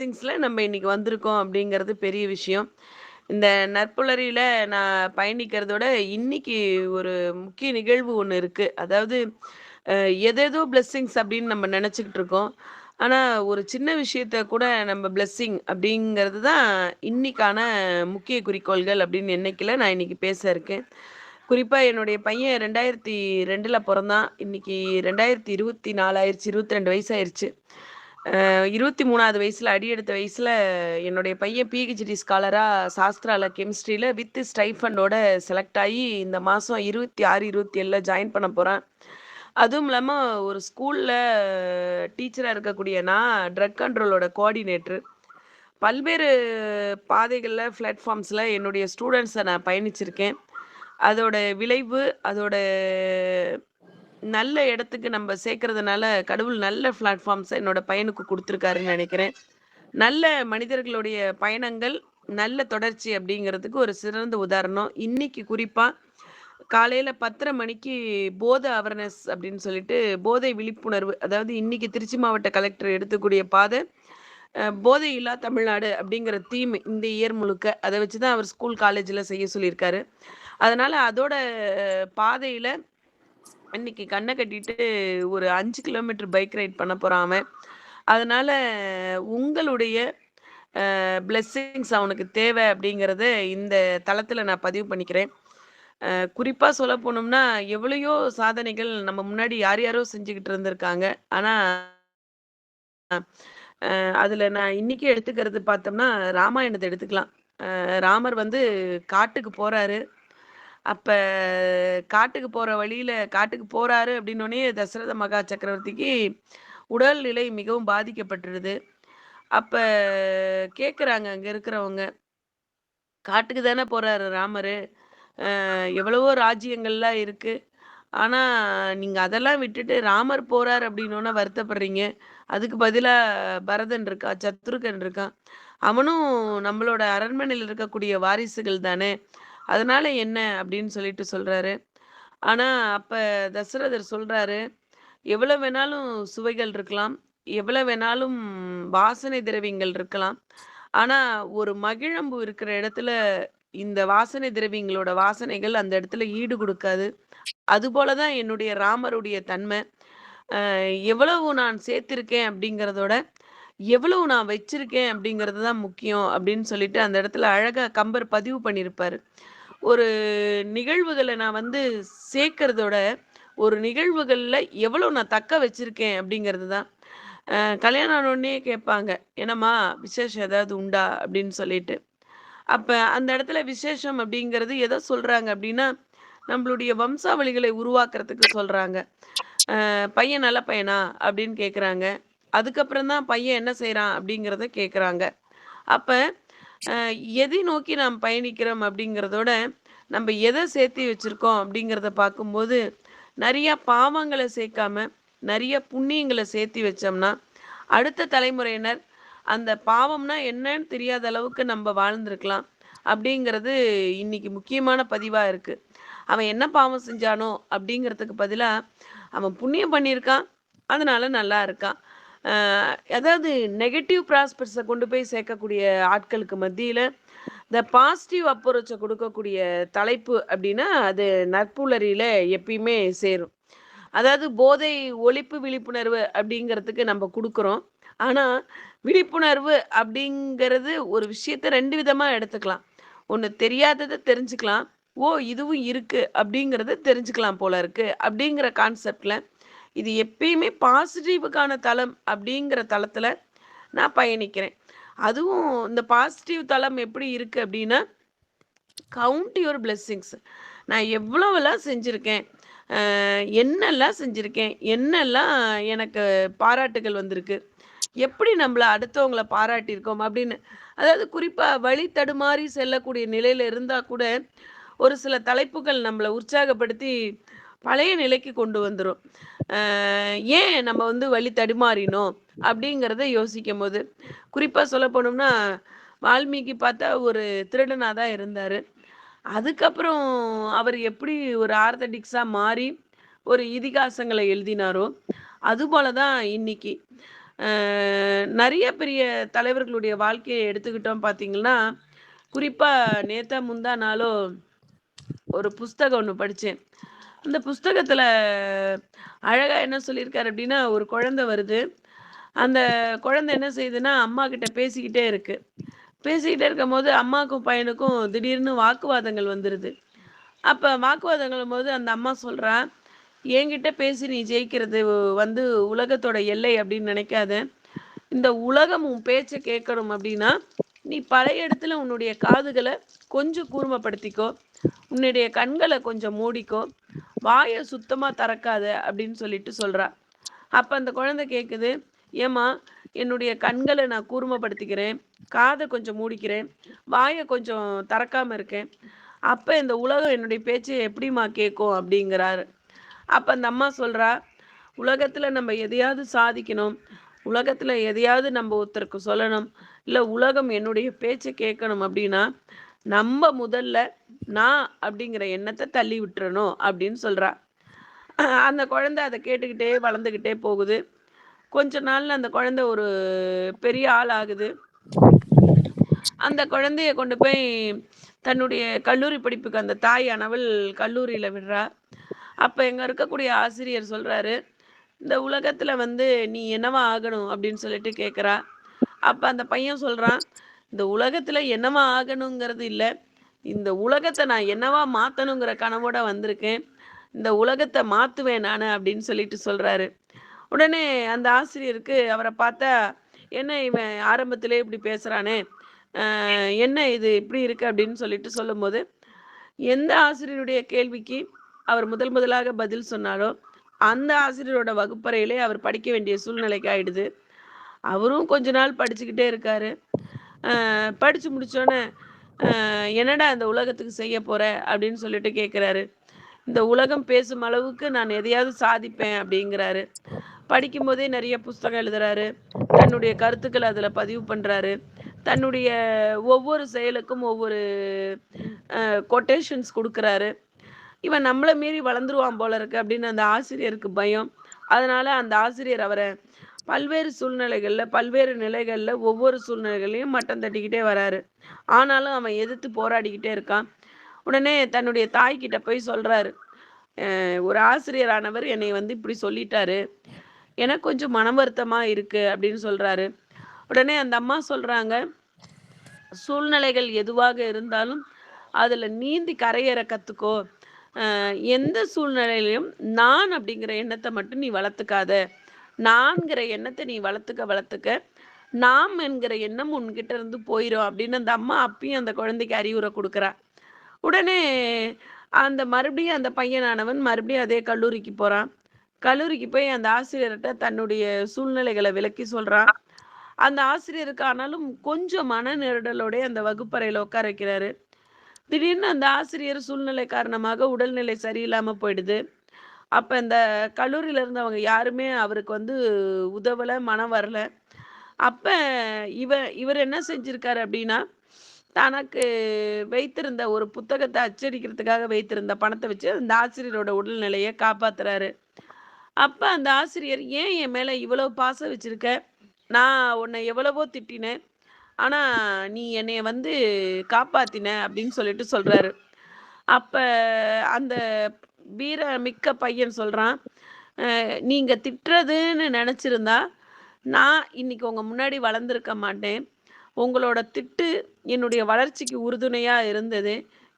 திங்ஸ்ல நம்ம இன்னைக்கு வந்திருக்கோம் அப்படிங்கிறது பெரிய விஷயம். இந்த நற்புலரியில நான் பயணிக்கிறதோட, இன்னைக்கு ஒரு முக்கிய நிகழ்வு ஒண்ணு இருக்கு. அதாவது அ எதேதோ பிளெஸ்ஸிங்ஸ் அப்படின்னு நம்ம நெனச்சுக்கிட்டு இருக்கோம். ஆனா, ஒரு சின்ன விஷயத்த கூட நம்ம பிளெஸ்ஸிங் அப்படிங்கிறது தான் இன்னைக்கான முக்கிய குறிக்கோள்கள் அப்படின்னு எண்ணிக்கையில நான் இன்னைக்கு பேச இருக்கேன். குறிப்பா என்னுடைய பையன் 2002ல பொறந்தான். இன்னைக்கு 2024 ஆயிருச்சு. 22 வயசு ஆயிருச்சு. 23வது வயசுல அடியெடுத்த வயசுல என்னுடைய பையன் பிஹெச்டி ஸ்காலரா சாஸ்திரால கெமிஸ்ட்ரியில வித் ஸ்டைஃபண்டோட செலக்ட் ஆகி இந்த மாசம் 26, 27ல ஜாயின் பண்ண போறான். அதுவும் இல்லாம ஒரு ஸ்கூல்ல டீச்சரா இருக்கக்கூடிய நான் ட்ரக் கண்ட்ரோலோட கோஆர்டினேட்டர். பல்வேறு பாதைகள்ல, பிளாட்ஃபார்ம்ஸ்ல என்னுடைய ஸ்டூடண்ட்ஸ நான் பயணிச்சிருக்கேன். அதோட விளைவு, அதோட நல்ல இடத்துக்கு நம்ம சேர்க்கறதுனால, கடவுள் நல்ல பிளாட்ஃபார்ம்ஸ என்னோட பையனுக்கு குடுத்துருக்காருன்னு நெனைக்கிறேன். நல்ல மனிதர்களுடைய பயணங்கள், நல்ல தொடர்ச்சி அப்படிங்கிறதுக்கு ஒரு சிறந்த உதாரணம். இன்னைக்கு குறிப்பா காலையில 10:30 மணிக்கு போத அவேர்னஸ் அப்படின்னு சொல்லிட்டு, போதை விழிப்புணர்வு. அதாவது இன்னைக்கு திருச்சி மாவட்ட கலெக்டர் எடுத்துக்கூடிய பாதை, போதை இல்லா தமிழ்நாடு அப்படிங்கிற தீம் இந்த இயர் முழுக்க. அத வச்சு தான் அவர் ஸ்கூல், காலேஜ்ல செய்ய சொல்லியிருக்காரு. அதனால அதோட பாதையில இன்னைக்கு கண்ண கட்டிட்டு ஒரு 5 கிலோமீட்டர் பைக் ரைட் பண்ண போறான் அவன். அதனால உங்களுடைய பிளெஸ்ஸிங்ஸ் அவனுக்கு தேவை அப்படிங்கிறத இந்த தளத்துல நான் பதிவு பண்ணிக்கிறேன். குறிப்பா சொல்ல போனோம்னா, எவ்வளையோ சாதனைகள் நம்ம முன்னாடி யார் யாரோ செஞ்சுகிட்டு இருந்திருக்காங்க. ஆனா, அதுல நான் இன்னைக்கு எடுத்துக்கிறது பார்த்தோம்னா, ராமாயணத்த எடுத்துக்கலாம். ராமர் வந்து காட்டுக்கு போறாரு. அப்ப காட்டுக்கு போற வழியில காட்டுக்கு போறாரு அப்படின்னோனே தசரத மகா சக்கரவர்த்திக்கு உடல்நிலை மிகவும் பாதிக்கப்பட்டுருது. அப்ப கேட்குறாங்க அங்க இருக்கிறவங்க, "காட்டுக்கு தானே போறாரு ராமரு. எவ்வளவோ ராஜ்யங்கள்லாம் இருக்கு. ஆனா, நீங்க அதெல்லாம் விட்டுட்டு ராமர் போறார் அப்படின்னோன வருத்தப்படுறீங்க. அதுக்கு பதிலா பரதன் இருக்கான், சத்ருகன் இருக்கான். அவனும் நம்மளோட அரண்மனையில இருக்கக்கூடிய வாரிசுகள் தானே! அதனால என்ன?" அப்படின்னு சொல்லிட்டு சொல்றாரு. ஆனா, அப்ப தசரதர் சொல்றாரு, "எவ்வளோ வேணாலும் சுவைகள் இருக்கலாம். எவ்வளோ வேணாலும் வாசனை திரவியங்கள் இருக்கலாம். ஆனா, ஒரு மகிழம்பு இருக்கிற இடத்துல இந்த வாசனை திரவியங்களோட வாசனைகள் அந்த இடத்துல ஈடு குடுக்காது. அதுபோல தான் என்னுடைய ராமருடைய தன்மை. எவ்வளவு நான் சேர்த்திருக்கேன் அப்படிங்கிறதோட, எவ்வளவு நான் வச்சிருக்கேன் அப்படிங்கிறது தான் முக்கியம்." அப்படின்னு சொல்லிட்டு அந்த இடத்துல அழகா கம்பர் பதிவு பண்ணியிருப்பாரு. ஒரு நிகழ்வுகள நான் வந்து சேர்க்கிறதோட, ஒரு நிகழ்வுகள்ல எவ்வளோ நான் தக்க வச்சிருக்கேன் அப்படிங்கிறது தான். கல்யாணம் ஆன உடனே கேட்பாங்க, "என்னம்மா விசேஷம் ஏதாவது உண்டா?" அப்படின்னு சொல்லிட்டு. அப்ப அந்த இடத்துல விசேஷம் அப்படிங்கிறது எத சொல்றாங்க அப்படின்னா, நம்மளுடைய வம்சாவளிகளை உருவாக்குறதுக்கு சொல்றாங்க. "பையன் நல்ல பையனா?" அப்படின்னு கேட்குறாங்க. அதுக்கப்புறம் தான் பையன் என்ன செய்றான் அப்படிங்கிறத கேட்குறாங்க. அப்ப அ எதை நோக்கி நாம் பயணிக்கிறோம் அப்படிங்கிறதோட, நம்ப எத சேர்த்தி வச்சிருக்கோம் அப்படிங்கிறத பார்க்கும்போது, நெறைய பாவங்கள சேர்க்காம, நெறைய புண்ணியங்கள சேர்த்தி வச்சோம்னா, அடுத்த தலைமுறையினர் அந்த பாவம்னா என்னன்னு தெரியாத அளவுக்கு நம்ப வாழ்ந்திருக்கலாம். அப்படிங்கிறது இன்னைக்கு முக்கியமான பதிவா இருக்கு. அவன் என்ன பாவம் செஞ்சானோ அப்படிங்கிறதுக்கு பதிலா, அவன் புண்ணியம் பண்ணியிருக்கான். அதனால நல்லா இருக்கான். அ அதாவது நெகட்டிவ் ப்ராஸ்பெக்ட்ஸ கொண்டு போய் சேர்க்கக்கூடிய ஆட்களுக்கு மத்தியில, இந்த பாசிட்டிவ் அப்ரோச்ச குடுக்கக்கூடிய தலைப்பு அப்டின்னா, அது நட்புலரியில எப்பயுமே சேரும். அதாவது போதை ஒழிப்பு விழிப்புணர்வு அப்டிங்கிறதுக்கு நம்ப குடுக்குறோம். ஆனா, விழிப்புணர்வு அப்டிங்கிறது ஒரு விஷயத்த 2 விதமா எடுத்துக்கலாம். ஒண்ணு தெரியாதத தெரிஞ்சுக்கலாம். ஓ! இதுவும் இருக்கு அப்டிங்கிறத தெரிஞ்சுக்கலாம் போல இருக்கு. அப்டிங்கிற கான்செப்ட்ல இது எப்பயுமே பாசிட்டிவ்‌க்கான தளம் அப்டிங்கிற தளத்துல நான் பயணிக்கிறேன். அதுவும் இந்த பாசிட்டிவ் தளம் எப்படி இருக்கு அப்டின்னா, கவுண்ட் யுவர் பிளெஸ்ஸிங்ஸ். நான் எவ்வளவெல்லாம் செஞ்சிருக்கேன். என்னெல்லாம் செஞ்சிருக்கேன். என்னெல்லாம் எனக்கு பாராட்டுகள் வந்திருக்கு. எப்படி நம்மள அடுத்தவங்கள பாராட்டியிருக்கோம் அப்படின்னு. அதாவது குறிப்பா வழி தடுமாறி செல்லக்கூடிய நிலையில இருந்தா கூட, ஒரு சில தலைப்புகள் நம்மள உற்சாகப்படுத்தி பழைய நிலைக்கு கொண்டு வந்துரும். அ ஏன் நம்ம வந்து வழி தடுமாறினோம் அப்படிங்கிறத யோசிக்கும்போது, குறிப்பா சொல்ல போனோம்னா, வால்மீகி பார்த்தா ஒரு திருடனா தான் இருந்தாரு. அதுக்கப்புறம் அவர் எப்படி ஒரு ஆர்த்தடிக்ஸா மாறி, ஒரு இதிகாசங்கள எழுதினாரோ, அதுபோல தான் இன்னைக்கு. நிறைய பெரிய தலைவர்களுடைய வாழ்க்கையை எடுத்துக்கிட்டோம் பார்த்தீங்கன்னா, குறிப்பா நேத்தா முந்தா நாளோ ஒரு புஸ்தகம் ஒண்ணு படிச்சேன். அந்த புஸ்தகத்துல அழகா என்ன சொல்லியிருக்காரு அப்படின்னா, ஒரு குழந்தை வருது. அந்த குழந்தை என்ன செய்யுதுன்னா, அம்மா கிட்ட பேசிக்கிட்டே இருக்கு. பேசிக்கிட்டே இருக்கும்போது அம்மாக்கும் பையனுக்கும் திடீர்னு வாக்குவாதங்கள் வந்துருது. அப்ப வாக்குவாதங்களும்போது அந்த அம்மா சொல்றா, "என்கிட்ட பேசி நீ ஜெயிக்கிறது வந்து உலகத்தோட எல்லை அப்படின்னு நினைக்காத. இந்த உலகம் உன் பேச்ச கேட்கணும் அப்படின்னா, நீ பழைய இடத்துல உன்னுடைய காதுகள கொஞ்சம் கூர்மைப்படுத்திக்கோ. உன்னுடைய கண்கள கொஞ்சம் மூடிக்கோ. வாய சுத்தமா திறக்காத" அப்படின்னு சொல்லிட்டு சொல்றா. அப்ப அந்த குழந்தை கேட்குது, "ஏம்மா, என்னுடைய கண்கள நான் கூர்மைப்படுத்திக்கிறேன். காத கொஞ்சம் மூடிக்கிறேன். வாய கொஞ்சம் திறக்காம இருக்கேன். அப்ப இந்த உலகம் என்னுடைய பேச்ச எப்படிம்மா கேட்கும்?" அப்படிங்கிறாரு. அப்ப அந்த அம்மா சொல்றா, "உலகத்துல நம்ம எதையாவது சாதிக்கணும். உலகத்துல எதையாவது நம்ம ஒருத்தருக்கு சொல்லணும். இல்ல உலகம் என்னுடைய பேச்ச கேட்கணும் அப்படின்னா, நம்ம முதல்ல நான் அப்படிங்கிற எண்ணத்த தள்ளி விட்டுறணும்" அப்படின்னு சொல்றா. அந்த குழந்தை அத கேட்டுக்கிட்டே வளர்ந்துகிட்டே போகுது. கொஞ்ச நாள்ல அந்த குழந்தை ஒரு பெரிய ஆள் ஆகுது. அந்த குழந்தைய கொண்டு போய் தன்னுடைய கல்லூரி படிப்புக்கு அந்த தாயானவள் கல்லூரியில விடுறா. அப்ப எங்க இருக்கக்கூடிய ஆசிரியர் சொல்றாரு, "இந்த உலகத்துல வந்து நீ என்னவா ஆகணும்?" அப்படின்னு சொல்லிட்டு கேட்கிறா. அப்ப அந்த பையன் சொல்றான், "இந்த உலகத்துல என்னவா ஆகணுங்கிறது இல்ல. இந்த உலகத்த நான் என்னவா மாத்தணுங்கிற கனவோட வந்திருக்கேன். இந்த உலகத்த மாத்துவேன் நானு" அப்படின்னு சொல்லிட்டு சொல்றாரு. உடனே அந்த ஆசிரியருக்கு அவர பார்த்தா, "என்ன இவன் ஆரம்பத்திலேயே இப்படி பேசுறானே! என்ன இது இப்படி இருக்கு?" அப்படின்னு சொல்லிட்டு சொல்லும்போது, எந்த ஆசிரியருடைய கேள்விக்கு அவர் முதல் முதலாக பதில் சொன்னாரோ, அந்த ஆசிரியரோட வகுப்பறையிலே அவர் படிக்க வேண்டிய சூழ்நிலைக்கு ஆயிடுது. அவரும் கொஞ்ச நாள் படிச்சுக்கிட்டே இருக்காரு. படிச்சு முடிச்சோனே, "என்னடா இந்த உலகத்துக்கு செய்ய போற?" அப்படின்னு சொல்லிட்டு கேட்குறாரு. "இந்த உலகம் பேசும் அளவுக்கு நான் எதையாவது சாதிப்பேன்" அப்படிங்கிறாரு. படிக்கும்போதே நெறைய புஸ்தகம் எழுதுறாரு. தன்னுடைய கருத்துக்கள அதில பதிவு பண்றாரு. தன்னுடைய ஒவ்வொரு செயலுக்கும் ஒவ்வொரு கொட்டேஷன்ஸ் குடுக்குறாரு. இவன் நம்மள மீறி வளர்ந்துருவான் போல இருக்கு அப்படின்னு அந்த ஆசிரியருக்கு பயம். அதனால அந்த ஆசிரியர் அவர பல்வேறு சூழ்நிலைகள்ல, பல்வேறு நிலைகள்ல ஒவ்வொரு சூழ்நிலைகள்லயும் மட்டம் தட்டிக்கிட்டே வராரு. ஆனாலும் அவன் எதிர்த்து போராடிக்கிட்டே இருக்கான். உடனே தன்னுடைய தாய்கிட்ட போய் சொல்றாரு. ஒரு ஆசிரியரானவர் என்னைய வந்து இப்படி சொல்லிட்டாரு. எனக்கு கொஞ்சம் மன வருத்தமா இருக்கு" அப்படின்னு சொல்றாரு. உடனே அந்த அம்மா சொல்றாங்க, "சூழ்நிலைகள் எதுவாக இருந்தாலும் அதுல நீந்தி கரையேற கத்துக்கோ. எந்த சூழ்நிலையிலயும் நான் அப்படிங்கிற எண்ணத்த மட்டும் நீ வளர்த்துக்காத. நான்கிற எண்ணத்த நீ வளர்த்துக்க வளர்த்துக்க, நாம் என்கிற எண்ணம் உன்கிட்ட இருந்து போயிரும்" அப்படின்னு அந்த அம்மா அப்பயும் அந்த குழந்தைக்கு அறிவுரை குடுக்குறா. உடனே அந்த மறுபடியும் அந்த பையனானவன் மறுபடியும் அதே கல்லூரிக்கு போறான். கல்லூரிக்கு போய் அந்த ஆசிரியர்ட்ட தன்னுடைய சூழ்நிலைகள விளக்கி சொல்றான். அந்த ஆசிரியருக்கு ஆனாலும் கொஞ்சம் மன நெருடலோடயே அந்த வகுப்பறையில உட்கார வைக்கிறாரு. திடீர்னு அந்த ஆசிரியர் சூழ்நிலை காரணமாக உடல்நிலை சரியில்லாம போயிடுது. அப்ப இந்த கல்லூரியில இருந்தவங்க யாருமே அவருக்கு வந்து உதவல, மனம் வரல. அப்ப இவர் என்ன செஞ்சிருக்காரு அப்டின்னா, தனக்கு வைத்திருந்த ஒரு புத்தகத்த அச்சடிக்கிறதுக்காக வைத்திருந்த பணத்த வச்சு அந்த ஆசிரியரோட உடல்நிலைய காப்பாத்துறாரு. அப்ப அந்த ஆசிரியர், "ஏன் என் மேல இவ்வளவு பாசம் வச்சிருக்க? நான் உன்னை எவ்வளவோ திட்டினேன். ஆனா, நீ என்னைய வந்து காப்பாத்தின" அப்படின்னு சொல்லிட்டு சொல்றாரு. அப்ப அந்த வீரமிக்க பையன் சொல்றான், நீங்க திட்டுறதுன்னு நெனச்சிருந்தா, நான் இன்னைக்கு உங்க முன்னாடி வளர்ந்திருக்க மாட்டேன். உங்களோட திட்டு என்னுடைய வளர்ச்சிக்கு உறுதுணையா இருந்தது.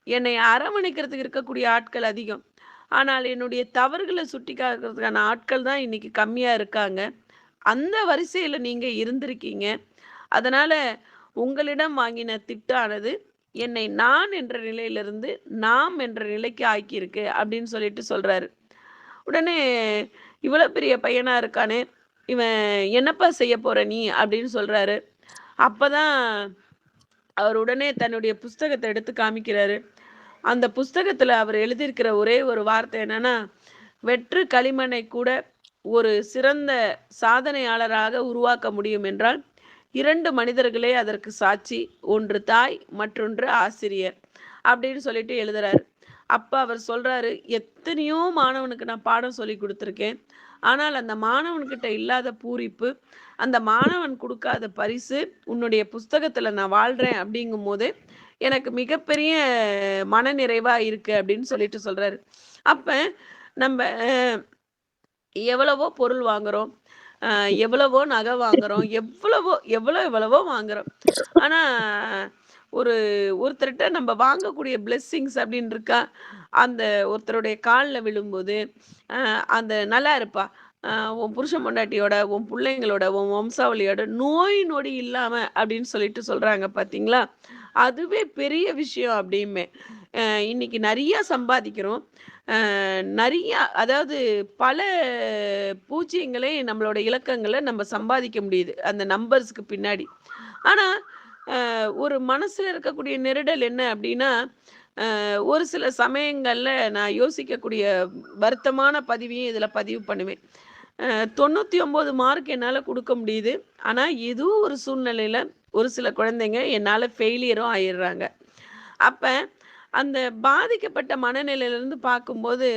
என்னை அரவணைக்கிறதுக்கு இருக்கக்கூடிய ஆட்கள் அதிகம். ஆனால் என்னுடைய தவறுகள சுட்டிக்காட்டுறதுக்கான ஆட்கள் தான் இன்னைக்கு கம்மியா இருக்காங்க. அந்த வரிசையில நீங்க இருந்திருக்கீங்க. அதனால உங்களிடம் வாங்கின திட்டானது என்னை நான் என்ற நிலையிலிருந்து நாம் என்ற நிலைக்கு ஆக்கியிருக்கு அப்படின்னு சொல்லிட்டு சொல்றாரு. உடனே இவ்வளோ பெரிய பையனா இருக்கானே, இவன் என்னப்பா செய்ய போற நீ அப்படின்னு சொல்றாரு. அப்பதான் அவர் உடனே தன்னுடைய புஸ்தகத்த எடுத்து காமிக்கிறாரு. அந்த புஸ்தகத்துல அவர் எழுதியிருக்கிற ஒரே ஒரு வார்த்தை என்னன்னா, "வெற்று களிமண்ணை கூட ஒரு சிறந்த சாதனையாளராக உருவாக்க முடியும் என்றால், 2 மனிதர்களே அதற்கு சாட்சி. ஒன்று தாய், மற்றொன்று ஆசிரியர்." அப்படின்னு சொல்லிட்டு எழுதுறாரு. அப்ப அவர் சொல்றாரு, "எத்தனையோ மாணவனுக்கு நான் பாடம் சொல்லிக் குடுத்துருக்கேன். ஆனால் அந்த மாணவன்கிட்ட இல்லாத பூரிப்பு, அந்த மாணவன் கொடுக்காத பரிசு, உன்னுடைய புஸ்தகத்துல நான் வாழ்றேன் அப்படிங்கும்போது, எனக்கு மிகப்பெரிய மனநிறைவா இருக்கு அப்படின்னு சொல்லிட்டு சொல்றாரு. அப்ப நம்ப எவ்வளவோ பொருள் வாங்குறோம். அ எவ்வளவோ நகை வாங்குறோம். எவ்வளவோ வாங்குறோம். ஆனா, ஒரு ஒருத்தர்ட்ட நம்ப வாங்கக்கூடிய பிளெஸ்ஸிங்ஸ் அப்படின்னு இருக்கா? அந்த ஒருத்தருடைய கால்ல விழும்போது, அ அந்த "நல்லா இருப்பா. உன் புருஷன் பொண்டாட்டியோட, உன் புள்ளைங்களோட, உன் வம்சாவளியோட நோய் நொடி இல்லாம" அப்படின்னு சொல்லிட்டு சொல்றாங்க பார்த்தீங்களா? அதுவே பெரிய விஷயம் அப்படிம்பேன். இன்னைக்கு நெறைய சம்பாதிக்கிறோம். நெறைய அதாவது பல பூஜ்ஜியங்களே நம்மளோட இலக்கங்கள நம்ம சம்பாதிக்க முடியுது. அந்த நம்பர்ஸ்க்கு பின்னாடி. ஆனா, ஒரு மனசுல இருக்கக்கூடிய நெருடல் என்ன அப்டின்னா, ஒரு சில சமயங்கள்ல நான் யோசிக்கக்கூடிய வருத்தமான பதிவையும் இதில பதிவு பண்ணுவேன். 99 மார்க் என்னால குடுக்க முடியுது. ஆனா, ஏதோ ஒரு சூழ்நிலையில ஒரு சில குழந்தைங்க என்னால ஃபெயிலியரும் ஆயிர்றாங்க. அப்ப அந்த பாதிக்கப்பட்ட மனநிலையிலிருந்து பார்க்கும்போது,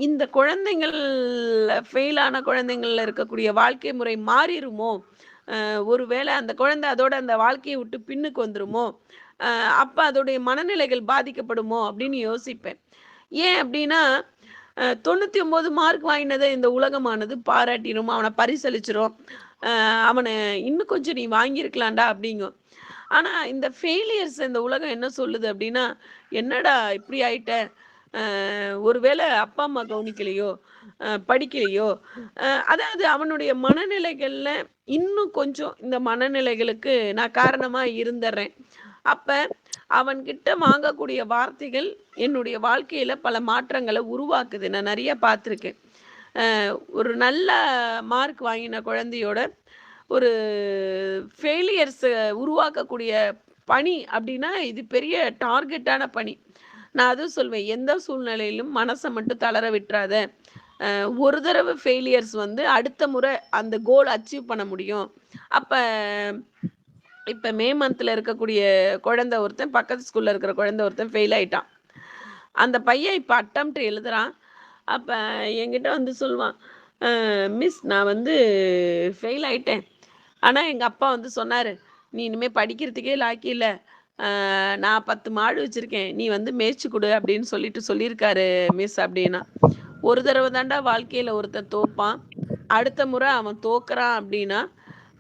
இந்த குழந்தைங்கள் ஃபெயில் ஆன குழந்தைங்கள்ல இருக்கக்கூடிய வாழ்க்கை முறை மாறிருமோ? ஒருவேளை அந்த குழந்தை அதோட அந்த வாழ்க்கைய விட்டு பின்னுக்கு வந்துருமோ? அ அப்ப அதோடைய மனநிலைகள் பாதிக்கப்படுமோ? அப்படின்னு யோசிப்பேன். ஏன் அப்படின்னா, 99 மார்க் வாங்கினத இந்த உலகமானது பாராட்டிரும். அவன பரிசளிச்சிரும். அ அவன "இன்னும் கொஞ்சம் நீ வாங்கியிருக்கலாம்டா" அப்படிங்கும். ஆனா, இந்த ஃபெயிலியர்ஸ் இந்த உலகம் என்ன சொல்லுது அப்படின்னா, "என்னடா இப்படி ஆயிட்ட? ஒருவேளை அப்பா, அம்மா கவனிக்கலையோ! படிக்கலையோ!" அதாவது அவனுடைய மனநிலைகள்ல இன்னும் கொஞ்சம் இந்த மனநிலைகளுக்கு நான் காரணமா இருந்துர்றேன். அப்ப அவன்கிட்ட வாங்கக்கூடிய வார்த்தைகள் என்னுடைய வாழ்க்கையில பல மாற்றங்கள உருவாக்குது. நான் நெறைய பார்த்துருக்கேன். ஒரு நல்ல மார்க் வாங்கின குழந்தையோட ஒரு ஃபெயிலியர்ஸ உருவாக்கக்கூடிய பணி அப்டின்னா, இது பெரிய டார்கெட்டான பணி. நான் அதுவும் சொல்வேன், எந்த சூழ்நிலையிலும் மனச மட்டும் தளர விட்றாத. ஒரு தடவ ஃபெயிலியர்ஸ் வந்து அடுத்த முறை அந்த கோல் அச்சீவ் பண்ண முடியும். அப்ப இப்ப மே மந்த்ல இருக்கக்கூடிய குழந்தை ஒருத்தன், பக்கத்து ஸ்கூல்ல இருக்கிற குழந்தை ஒருத்தன் ஃபெயில் ஆயிட்டான். அந்த பையன் இப்ப அட்டெம்ப்ட் எழுதுறான். அப்ப என்கிட்ட வந்து சொல்லுவான், மிஸ் நான் வந்து ஃபெயில் ஆயிட்டேன். ஆனா எங்க அப்பா வந்து சொன்னாரு, "நீ இனிமே படிக்கிறதுக்கே லாயக்கு இல்ல. நான் 10 மாடு வச்சிருக்கேன். நீ வந்து மேய்ச்சு குடு" அப்படின்னு சொல்லிட்டு சொல்லியிருக்காரு மிஸ் அப்படின்னா. ஒரு தடவ தான்டா வாழ்க்கையில ஒருத்தன் தோப்பான். அடுத்த முறை அவன் தோக்குறான் அப்படின்னா,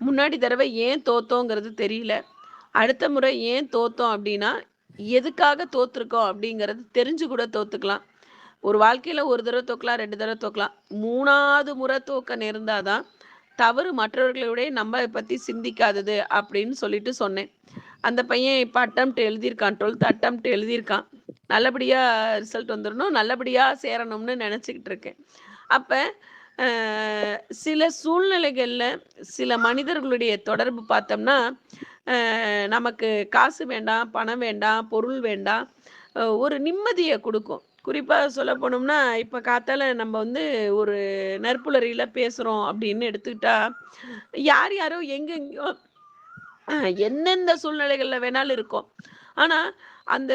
முன்னாடி தடவ ஏன் தோத்தோங்கிறது தெரியல. அடுத்த முறை ஏன் தோத்தோம் அப்படின்னா, எதுக்காக தோத்துருக்கோம் அப்படிங்கிறது தெரிஞ்சு கூட தோத்துக்கலாம். ஒரு வாழ்க்கையில ஒரு தடவ தோக்கலாம், 2 தடவ தோக்கலாம். 3வது முறை தோக்க நேர்ந்தா தான், தவறு மற்றவர்களை விட நம்ம பத்தி சிந்திக்காதது அப்படின்னு சொல்லிட்டு சொன்னேன். அந்த பையன் இப்ப அட்டெம்ப்ட் எழுதியிருக்கான். 12த் அட்டெம்ப்ட் எழுதியிருக்கான். நல்லபடியா ரிசல்ட் வந்துரணும். நல்லபடியா சேரணும்னு நெனச்சுக்கிட்டு இருக்கேன். அப்ப அ சில சூழ்நிலைகள்ல சில மனிதர்களுடைய தொடர்பு பார்த்தோம்னா, நமக்கு காசு வேண்டாம், பணம் வேண்டாம், பொருள் வேண்டாம். ஒரு நிம்மதிய குடுக்கும். குறிப்பா சொல்லப் போனோம்னா, இப்ப காத்தால நம்ம வந்து ஒரு நற்புலரியில பேசுறோம் அப்படின்னு எடுத்துக்கிட்டா, யார் யாரோ எங்கெங்கேயோ அ எந்தெந்த சூழ்நிலைகள்ல வேணாலும் இருக்கோம். ஆனா, அந்த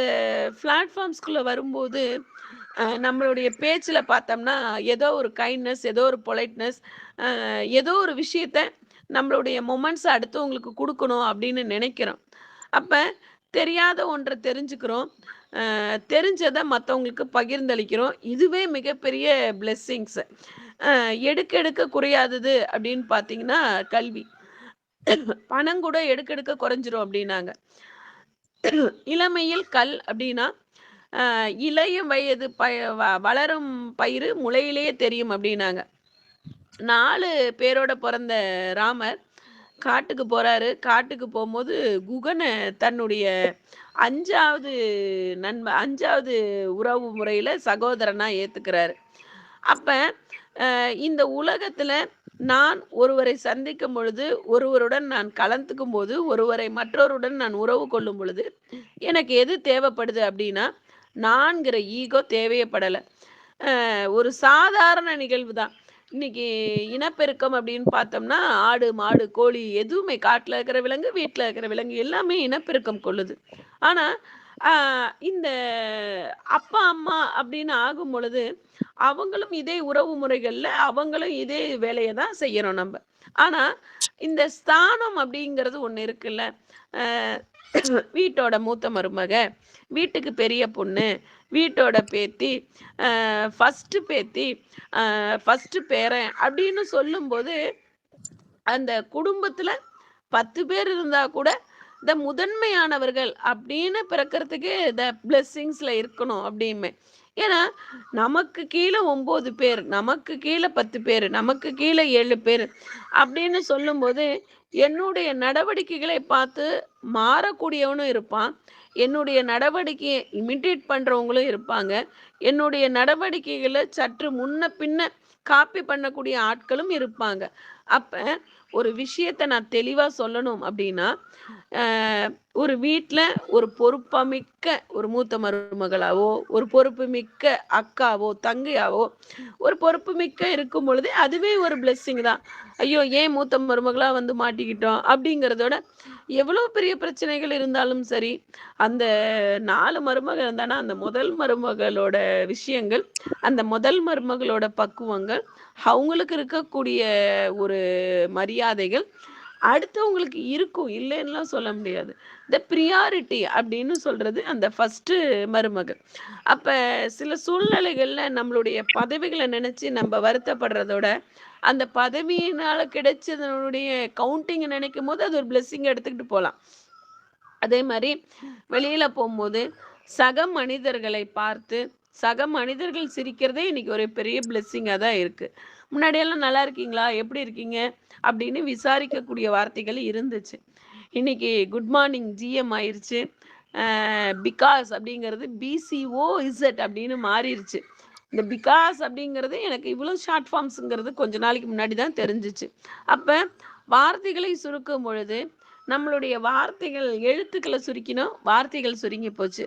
பிளாட்ஃபார்ம்ஸ்குள்ள வரும்போது, நம்மளுடைய பேச்சுல பார்த்தோம்னா, ஏதோ ஒரு கைண்ட்னஸ், ஏதோ ஒரு பொலைட்னஸ், ஏதோ ஒரு விஷயத்த நம்மளுடைய மொமெண்ட்ஸ அடுத்தவங்களுக்கு குடுக்கணும் அப்படின்னு நெனைக்கிறோம். அப்ப தெரியாத ஒன்ற தெரிஞ்சுக்கிறோம். தெரிஞ்சத மத்தவங்களுக்கு பகிர்ந்தளிக்கிறோம். இதுவே மிகப்பெரிய பிளெஸ்ஸிங்ஸ். எடுக்க எடுக்க குறையாதது அப்படின்னு பார்த்தீங்கன்னா, கல்வி. பணம் கூட எடுக்க எடுக்க குறைஞ்சிரும் அப்படின்னாங்க. இளமையில் கல் அப்படின்னா, இளைய வயது வளரும் பயிறு முளையிலேயே தெரியும் அப்படின்னாங்க. 4 பேரோட பொறந்த ராமர் காட்டுக்கு போறாரு. காட்டுக்கு போம்போது குகன தன்னுடைய 5வது 5வது உறவு முறையில சகோதரனா ஏத்துக்கிறாரு. அப்ப இந்த உலகத்துல நான் ஒருவரை சந்திக்கும் பொழுது, ஒருவருடன் நான் கலந்துக்கும்போது, ஒருவரை மற்றவருடன் நான் உறவு கொள்ளும் பொழுது, எனக்கு எது தேவைப்படுது அப்டின்னா, நான்கிற ஈகோ தேவையே படல. ஒரு சாதாரண நிகழ்வு தான். இன்னைக்கு இனப்பெருக்கம் அப்படின்னு பார்த்தோம்னா, ஆடு, மாடு, கோழி எதுவுமே காட்டுல இருக்கிற விலங்கு, வீட்ல இருக்கிற விலங்கு எல்லாமே இனப்பெருக்கம் கொள்ளுது. ஆனா, இந்த அப்பா அம்மா அப்படின்னு ஆகும் பொழுது அவங்களும் இதே உறவு முறைகள்ல அவங்களும் இதே வேலையை தான் செய்யணும் நம்ம. ஆனா இந்த ஸ்தானம் அப்படிங்கிறது ஒண்ணு இருக்குல்ல. அஹ் வீட்டோட மூத்த மருமக, வீட்டுக்கு பெரிய பொண்ணு, வீட்டோட பேத்தி, ஃபர்ஸ்ட் பேத்தி, ஃபர்ஸ்ட் பேரன் அப்படின்னு சொல்லும்போது அந்த குடும்பத்துல 10 பேர் இருந்தா கூட இந்த முதன்மையானவர்கள் அப்படின்னு பிறக்கறதுக்கு இந்த பிளெஸ்ஸிங்ஸ்ல இருக்கணும் அப்படிமே. ஏன்னா நமக்கு கீழே 9 பேர், நமக்கு கீழே 10 பேர், நமக்கு கீழே 7 பேர் அப்படின்னு சொல்லும்போது என்னுடைய நடவடிக்கைகளை பார்த்து மாறக்கூடியவனும் இருப்பான். என்னுடைய நடவடிக்கையை இமிட்டேட் பண்றவங்களும் இருப்பாங்க. என்னுடைய நடவடிக்கைகளை சற்று முன்ன பின்ன காப்பி பண்ணக்கூடிய ஆட்களும் இருப்பாங்க. அப்ப ஒரு விஷயத்த நான் தெளிவா சொல்லணும் அப்படின்னா, அ ஒரு வீட்ல ஒரு பொறுப்பமிக்க ஒரு மூத்த மருமகளாவோ, ஒரு பொறுப்புமிக்க அக்காவோ, தங்கையாவோ, ஒரு பொறுப்புமிக்க இருக்கும் பொழுது அதுவே ஒரு பிளெஸ்ஸிங் தான். ஐயோ! ஏன் மூத்த மருமகளா வந்து மாட்டிக்கிட்டோம் அப்படிங்கிறதோட, எவ்வளோ பெரிய பிரச்சனைகள் இருந்தாலும் சரி, அந்த 4 மருமக இருந்தானா, அந்த முதல் மருமகளோட விஷயங்கள், அந்த முதல் மருமகளோட பக்குவங்கள், அவங்களுக்கு இருக்கக்கூடிய ஒரு மரியாதைகள் அடுத்தவங்களுக்கு இருக்கும். இல்லைன்னுலாம் சொல்ல முடியாது. இந்த பிரியாரிட்டி அப்படின்னு சொல்றது அந்த ஃபர்ஸ்ட்டு மருமக. அப்ப சில சூழ்நிலைகள்ல நம்மளுடைய பதவிகள நினைச்சு நம்ம வருத்தப்படுறதோட, அந்த பதவியினால கிடைச்சதனுடைய கவுண்டிங் நினைக்கும்போது அது ஒரு பிளெஸ்ஸிங்கா எடுத்துக்கிட்டு போலாம். அதே மாரி வெளியில போம்போது, சக மனிதர்களை பார்த்து, சக மனிதர்கள் சிரிக்கிறதே இன்னைக்கு ஒரு பெரிய பிளெஸ்ஸிங்கா தான் இருக்கு. முன்னாடியெல்லாம் "நல்லா இருக்கீங்களா? எப்படி இருக்கீங்க?" அப்படின்னு விசாரிக்கக்கூடிய வார்த்தைகள் இருந்துச்சு. இன்னைக்கு குட் மார்னிங் ஜிஎம் ஆயிருச்சு. பிகாஸ் அப்படிங்கிறது பிசிஓஇசட் அப்படின்னு மாறிருச்சு. இந்த பிகாஸ் அப்படிங்கிறது எனக்கு இவ்வளோ ஷார்ட் ஃபார்ம்ஸ்ங்கிறது கொஞ்ச நாளைக்கு முன்னாடி தான் தெரிஞ்சுச்சு. அப்ப வார்த்தைகளை சுருக்கும் பொழுது, நம்மளுடைய வார்த்தைகள் எழுத்துக்கள சுருக்கினோம், வார்த்தைகள் சுருங்கி போச்சு.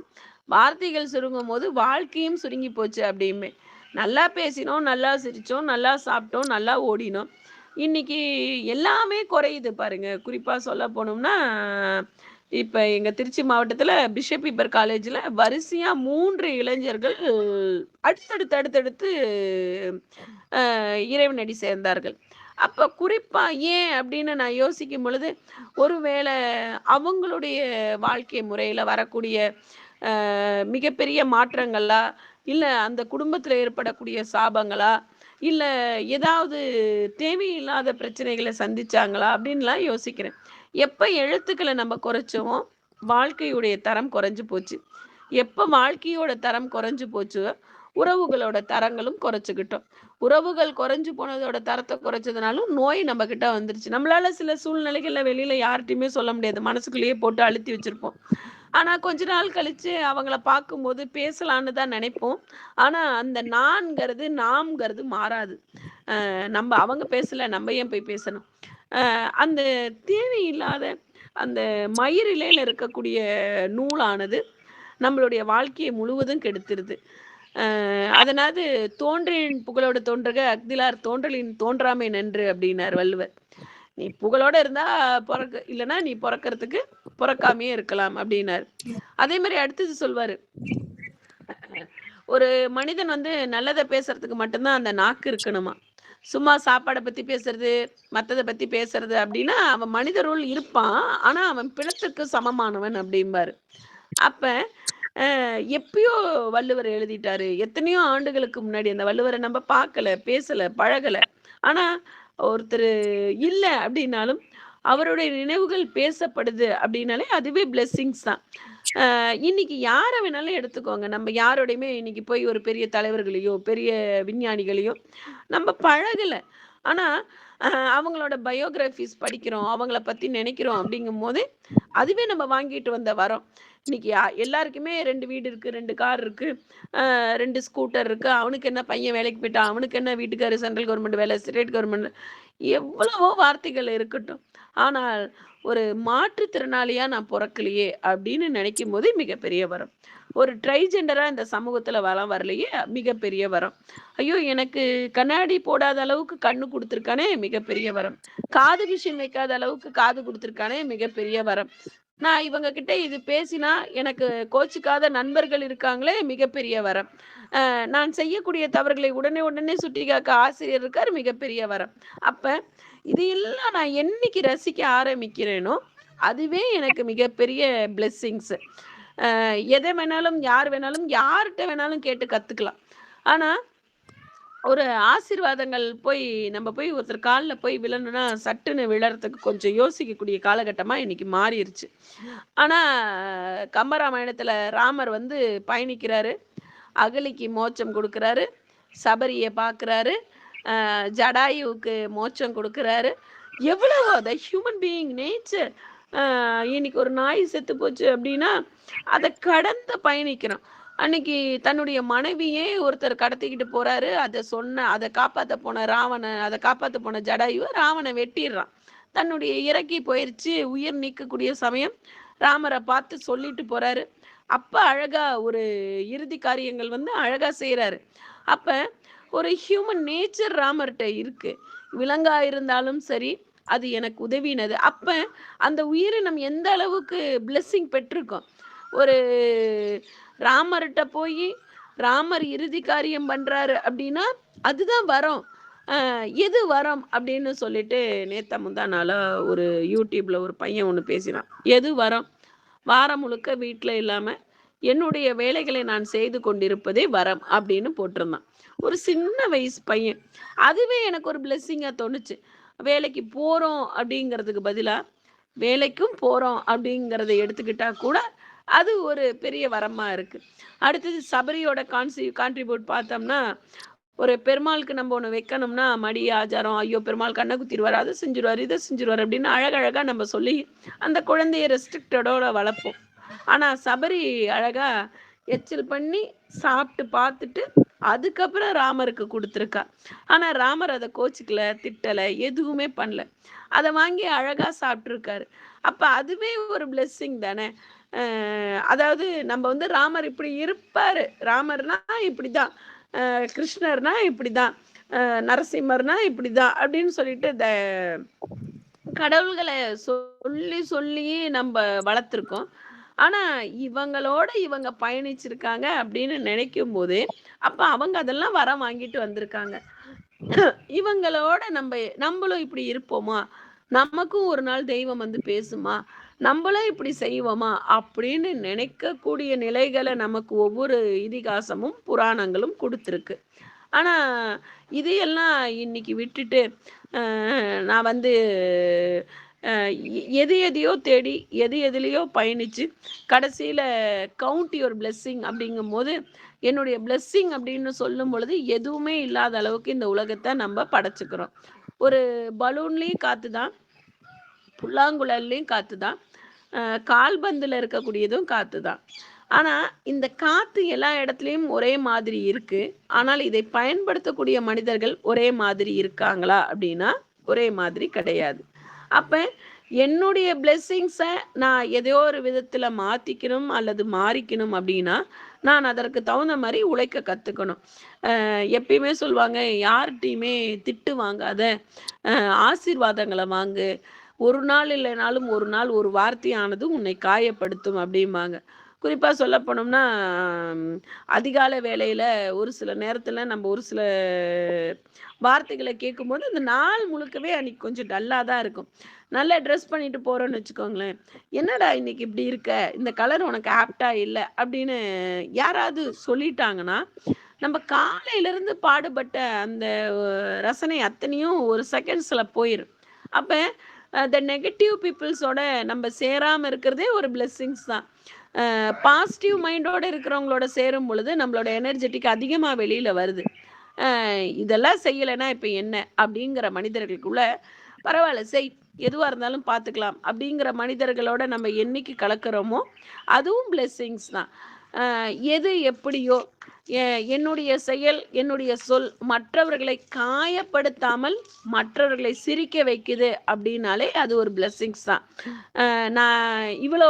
வார்த்தைகள் சுருங்கும்போது வாழ்க்கையும் சுருங்கி போச்சு அப்படிம்பேன். நல்லா பேசினோம், நல்லா சிரிச்சோம், நல்லா சாப்பிட்டோம், நல்லா ஓடினோம். இன்னைக்கு எல்லாமே குறையுது பாருங்க. குறிப்பா சொல்ல போனோம்னா, இப்ப எங்க திருச்சி மாவட்டத்துல பிஷப் ஹீபர் காலேஜ்ல வரிசையா 3 இளைஞர்கள் அடுத்தடுத்து இறைவனடி சேர்ந்தார்கள். அப்ப குறிப்பா ஏன் அப்படின்னு நான் யோசிக்கும் பொழுது, ஒருவேளை அவங்களுடைய வாழ்க்கை முறையில வரக்கூடிய மிகப்பெரிய மாற்றங்களா? இல்ல அந்த குடும்பத்தில ஏற்படக்கூடிய சாபங்களா? இல்ல ஏதாவது தேவையில்லாத பிரச்சனைகள சந்திச்சாங்களா? அப்படின்லாம் யோசிக்கிறேன். எப்ப எழுத்துக்கள நம்ம குறைச்சோமோ, வாழ்க்கையுடைய தரம் குறைஞ்சு போச்சு. எப்ப வாழ்க்கையோட தரம் குறைஞ்சு போச்சோ, உறவுகளோட தரங்களும் குறைச்சுக்கிட்டோம். உறவுகள் குறைஞ்சு போனதோட தரத்த குறைச்சதுனாலும், நோய் நம்ம கிட்ட வந்துருச்சு. நம்மளால சில சூழ்நிலைகள்ல வெளியில யார்ட்டயுமே சொல்ல முடியாது. மனசுக்குள்ளேயே போட்டு அழுத்தி வச்சிருப்போம். ஆனா, கொஞ்ச நாள் கழிச்சு அவங்கள பார்க்கும்போது பேசலான்னு தான் நெனைப்போம். ஆனா, அந்த நான்கிறது, நாம்ங்கிறது மாறாது. நம்ப அவங்க பேசல, நம்ம ஏன் போய் பேசணும்? அந்த தேவையில்லாத அந்த மயிரிழையில இருக்கக்கூடிய நூலானது நம்மளுடைய வாழ்க்கைய முழுவதும் கெடுத்துருது. அதனாது "தோன்றலின் புகழோடு தோன்றுக அஃதிலார் தோன்றலின் தோன்றாமை நன்று" அப்படின்னாரு வள்ளுவர். "நீ புகழோட இருந்தா இல்லன்னா நீ பொறக்கறதுக்கு பொறக்காமயே இருக்கலாம்" அப்படின்னாரு. அதே மாரி அடுத்தது சொல்வாரு. ஒரு மனிதன் வந்து நல்லத பேசுறதுக்கு மட்டும் தான் அந்த நாக்கு இருக்கணுமா. சும்மா சாப்பாட பத்தி பேசுறது, மத்தத பத்தி பேசுறது அப்படின்னா, அவன் மனிதருள் இருப்பான். ஆனா, அவன் பிணத்துக்கு சமமானவன் அப்படிம்பாரு. அப்ப எப்பயோ வள்ளுவர் எழுதிட்டாரு. எத்தனையோ ஆண்டுகளுக்கு முன்னாடி அந்த வள்ளுவர நம்ம பார்க்கல, பேசல, பழகல. ஆனா, ஒருத்தரு இல்ல அப்டின்னாலும், அவருடைய நினைவுகள் பேசப்படுது அப்டின்னாலே அதுவே பிளெஸ்ஸிங்ஸ் தான். இன்னைக்கு யார வேணாலும் எடுத்துக்கோங்க. நம்ம யாரோடையுமே இன்னைக்கு போய் ஒரு பெரிய தலைவர்களையோ, பெரிய விஞ்ஞானிகளையோ நம்ம பழகல. ஆனா, அ அவங்களோட பயோகிராஃபிஸ் படிக்கிறோம், அவங்கள பத்தி நெனைக்கிறோம் அப்டிங்கும்போது, அதுவே நம்ம வாங்கிட்டு வந்த வரம். இன்னைக்கு எல்லாருக்குமே 2 வீடு இருக்கு, 2 கார் இருக்கு, 2 ஸ்கூட்டர் இருக்கு. அவனுக்கு என்ன பையன் வேலைக்கு போய்ட்டான், அவனுக்கு என்ன வீட்டுக்காரு சென்ட்ரல் கவர்மெண்ட் வேலை, ஸ்டேட் கவர்மெண்ட் எவ்வளவோ வார்த்தைகள் இருக்கட்டும். ஆனால், ஒரு மாற்றுத்திறனாளியா நான் பொறக்கலையே அப்படின்னு நினைக்கும்போது மிகப்பெரிய வரம். ஒரு ட்ரைஜெண்டரா இந்த சமூகத்துல வலம் வரலையே மிகப்பெரிய வரம். ஐயோ! எனக்கு கண்ணாடி போடாத அளவுக்கு கண்ணு குடுத்துருக்கானே மிகப்பெரிய வரம். காது மிஷின் வைக்காத அளவுக்கு காது குடுத்துருக்கானே மிகப்பெரிய வரம். நான் இவங்க கிட்ட இது பேசினா எனக்கு கோச்சிக்காத நண்பர்கள் இருக்காங்களே மிகப்பெரிய வரம். நான் செய்யக்கூடிய தவறுகளை உடனே உடனே சுட்டிக்காக்க ஆசிரியர் இருக்கார், மிகப்பெரிய வரம். அப்ப இது எல்லாம் நான் என்னைக்கு ரசிக்க ஆரம்பிக்கிறேனோ, அதுவே எனக்கு மிகப்பெரிய பிளெஸ்ஸிங்ஸ். எத வேணாலும், யார் வேணாலும், யார்ட்ட வேணாலும் கேட்டு கத்துக்கலாம். ஆனா, ஒரு ஆசீர்வாதங்கள் நம்ம போய் ஒருத்தர் கால்ல போய் விழணும்னா, சட்டுன்னு விழறதுக்கு கொஞ்சம் யோசிக்கக்கூடிய காலகட்டமா இன்னைக்கு மாறிருச்சு. ஆனா, கம்பராமாயணத்துல ராமர் வந்து பயணிக்கிறாரு. அகலிக்கு மோட்சம் குடுக்குறாரு. சபரிய பார்க்குறாரு. ஜடாயுவுக்கு மோட்சம் குடுக்குறாரு. எவ்வளவோ த ஹியூமன் பீயிங் நேச்சர். அ இன்னைக்கு ஒரு நாய் செத்து போச்சு அப்டின்னா, அத கடந்து பயணிக்கிறோம். அன்னைக்கு தன்னுடைய மனைவியே ஒருத்தர் கடத்திக்கிட்டு போறாரு. அத காப்பாத்த போன ஜடாயுவ ராவணன் வெட்டிர்றான். தன்னுடைய இறக்கி போயிருச்சு. உயிர் நீக்கக்கூடிய சமயம் ராமர பார்த்து சொல்லிட்டு போறாரு. அப்ப அழகா ஒரு இறுதி காரியங்கள் வந்து அழகா செய்றாரு. அப்ப ஒரு ஹியூமன் நேச்சர் ராமர்ட்ட இருக்கு. விலங்கா இருந்தாலும் சரி, அது எனக்கு உதவினது. அப்ப அந்த உயிரினம் எந்த அளவுக்கு பிளெஸ்ஸிங் பெற்றிருக்கும். ஒரு ராமர்ட்ட போயி, ராமர் இறுதி காரியம் பண்றாரு அப்டின்னா, அதுதான் வரம். எது வரம் அப்படின்னு சொல்லிட்டு நேத்தா முந்தா நாளா ஒரு யூடியூப்ல ஒரு பையன் ஒண்ணு பேசினான். எது வரம்? வாரம் முழுக்க வீட்ல இல்லாம, என்னுடைய வேலைகளை நான் செய்து கொண்டிருப்பதே வரம் அப்படின்னு போட்டிருந்தான். ஒரு சின்ன வயசு பையன். அதுவே எனக்கு ஒரு பிளெஸ்ஸிங்கா தோணுச்சு. வேலைக்கு போறோம் அப்படிங்கிறதுக்கு பதிலா, வேலைக்கும் போறோம் அப்படிங்கிறத எடுத்துக்கிட்டா கூட, அது ஒரு பெரிய வரமா இருக்கு. அடுத்தது சபரியோட கான்ட்ரிபியூட் பார்த்தோம்னா, ஒரு பெருமாளுக்கு நம்ம ஒண்ணு வைக்கணும்னா, மடி ஆச்சாரம், ஐயோ! பெருமாள் கண்ண குத்திருவாரு, அத செஞ்சுருவாரு, இத செஞ்சுருவாரு அப்படின்னு அழகழகா நம்ம சொல்லி, அந்த குழந்தைய ரெஸ்ட்ரிக்டடோட வளர்ப்போம். ஆனா சபரி அழகா எச்சில் பண்ணி, சாப்பிட்டு பார்த்துட்டு, அதுக்கப்புறம் ராமருக்கு குடுத்துருக்கா. ஆனா ராமர் அத கோச்சுக்கல, திட்டல, எதுவுமே பண்ணல. அத வாங்கி அழகா சாப்ட்டுருக்காரு. அப்ப அதுவே ஒரு பிளெஸ்ஸிங் தானே! அ அதாவது நம்ம வந்து ராமர் இப்படி இருப்பாரு. ராமர்னா இப்படிதான். கிருஷ்ணர்னா இப்படிதான். நரசிம்மர்னா இப்படிதான். அப்படின்னு சொல்லிட்டு கடவுள்கள சொல்லி சொல்லியே நம்ப வளர்த்துருக்கோம். ஆனா, இவங்க பயணிச்சிருக்காங்க அப்படின்னு நினைக்கும்போது, அப்ப அவங்க அதெல்லாம் வரம் வாங்கிட்டு வந்திருக்காங்க. இவங்களோட நம்பளும் இப்படி இருப்போமா? நமக்கும் ஒரு நாள் தெய்வம் வந்து பேசுமா? நம்பளும் இப்படி செய்வோமா? அப்படின்னு நினைக்கக்கூடிய நிலைகள நமக்கு ஒவ்வொரு இதிகாசமும், புராணங்களும் குடுத்திருக்கு. ஆனா, இதையெல்லாம் இன்னைக்கு விட்டுட்டு, அ நான் வந்து எது எதையோ தேடி, எது எதுலயோ பயணிச்சு, கடைசியில கவுண்ட் யுவர் பிளெஸ்ஸிங் அப்படிங்கும்போது, என்னுடைய பிளெஸ்ஸிங் அப்படின்னு சொல்லும் பொழுது, எதுவுமே இல்லாத அளவுக்கு இந்த உலகத்த நம்ப படைச்சுக்கிறோம். ஒரு பலூன்லயும் காத்து தான், புல்லாங்குழல்லயும் காத்து தான், அ கால்பந்துல இருக்கக்கூடியதும் காத்து தான். ஆனா, இந்த காத்து எல்லா இடத்துலயும் ஒரே மாதிரி இருக்கு. ஆனால் இதை பயன்படுத்தக்கூடிய மனிதர்கள் ஒரே மாதிரி இருக்காங்களா? அப்படின்னா, ஒரே மாதிரி கிடையாது. அப்ப என்னுடைய பிளெஸ்ஸிங்ஸ நான் ஏதோ ஒரு விதத்துல மாத்திக்கணும் அல்லது மாறிக்கணும் அப்படின்னா, நான் அதற்கு தகுந்த மாரி உழைக்க கத்துக்கணும். எப்பயுமே சொல்லுவாங்க, யார்ட்டயுமே திட்டு வாங்காத, அ ஆசீர்வாதங்கள வாங்கு. ஒரு நாள் இல்லைனாலும் ஒரு நாள் ஒரு வார்த்தையானது உன்னை காயப்படுத்தும் அப்படிம்பாங்க. குறிப்பா சொல்லப்போனோம்னா, ம் அதிகாலை வேளையில ஒரு சில நேரத்துல நம்ம ஒரு சில வார்த்தைகள கேட்கும்போது, அந்த நாள் முழுக்கவே அன்னைக்கு கொஞ்சம் டல்லா தான் இருக்கும். நல்லா ட்ரெஸ் பண்ணிட்டு போறோம்னு வச்சுக்கோங்களேன். "என்னடா இன்னைக்கு இப்படி இருக்க? இந்த கலர் உனக்கு ஆப்ட்டா இல்ல." அப்படின்னு யாராவது சொல்லிட்டாங்கன்னா, நம்ம காலையிலருந்து பாடுபட்ட அந்த ரசனை அத்தனையும் ஒரு செகண்ட்ஸ்ல போயிரும். அப்ப த நெகட்டிவ் பீப்பிள்ஸோட நம்ம சேராம இருக்கிறதே ஒரு பிளெஸ்ஸிங்ஸ் தான். பாசிட்டிவ் மைண்டோட இருக்கிறவங்களோட சேரும் பொழுது, நம்மளோட எனர்ஜெட்டிக் அதிகமா வெளியில வருது. அ இதெல்லாம் செய்யலைன்னா இப்ப என்ன? அப்படிங்கிற மனிதர்களுக்குள்ள, பரவால்ல செய். எதுவா இருந்தாலும் பார்த்துக்கலாம். அப்படிங்கிற மனிதர்களோட நம்ம என்னைக்கு கலக்கிறோமோ, அதுவும் பிளெஸ்ஸிங்ஸ் தான். எது எப்படியோ, எ என்னுடைய செயல், என்னுடைய சொல் மற்றவர்களை காயப்படுத்தாமல், மற்றவர்களை சிரிக்க வைக்குது அப்படின்னாலே, அது ஒரு பிளெஸ்ஸிங்ஸ் தான். நான் இவ்வளோ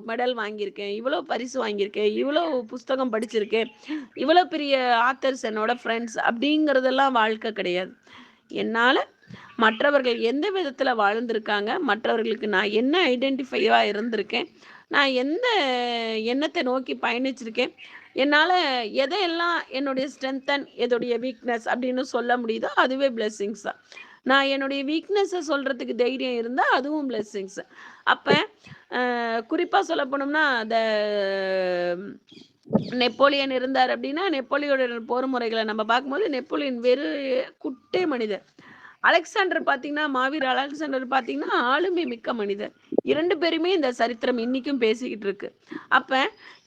மெடல் வாங்கியிருக்கேன், இவ்வளோ பரிசு வாங்கியிருக்கேன், இவ்வளோ புஸ்தகம் படிச்சிருக்கேன், இவ்வளோ பெரிய ஆத்தர்ஸ் என்னோட ஃப்ரெண்ட்ஸ் அப்படிங்கிறதெல்லாம் வாழ்க்கை கிடையாது. என்னால மற்றவர்கள் எந்த விதத்துல வாழ்ந்திருக்காங்க, மற்றவர்களுக்கு நான் என்ன ஐடென்டிஃபைவா இருந்திருக்கேன், நான் எந்த எண்ணத்தை நோக்கி பயணிச்சிருக்கேன், என்னால எதையெல்லாம் என்னுடைய ஸ்ட்ரென்த்தன், எதுடைய வீக்னஸ் அப்படின்னு சொல்ல முடியுதோ அதுவே பிளெஸ்ஸிங்ஸ் தான். நான் என்னுடைய வீக்னஸை சொல்றதுக்கு தைரியம் இருந்தா அதுவும் பிளெஸ்ஸிங்ஸ். அப்ப குறிப்பா சொல்ல போனோம்னா நெப்போலியன் இருந்தார் அப்படின்னா, நெப்போலியோட போர் முறைகளை நம்ம பார்க்கும்போது நெப்போலியன் குட்டை மனிதர். அலெக்சாண்டர் பார்த்தீங்கன்னா, மாவீரர் அலெக்சாண்டர் பார்த்தீங்கன்னா, ஆளுமை மிக்க மனிதர். 2 பேருமே இந்த சரித்திரம் இன்னைக்கும் பேசிக்கிட்டு இருக்கு. அப்ப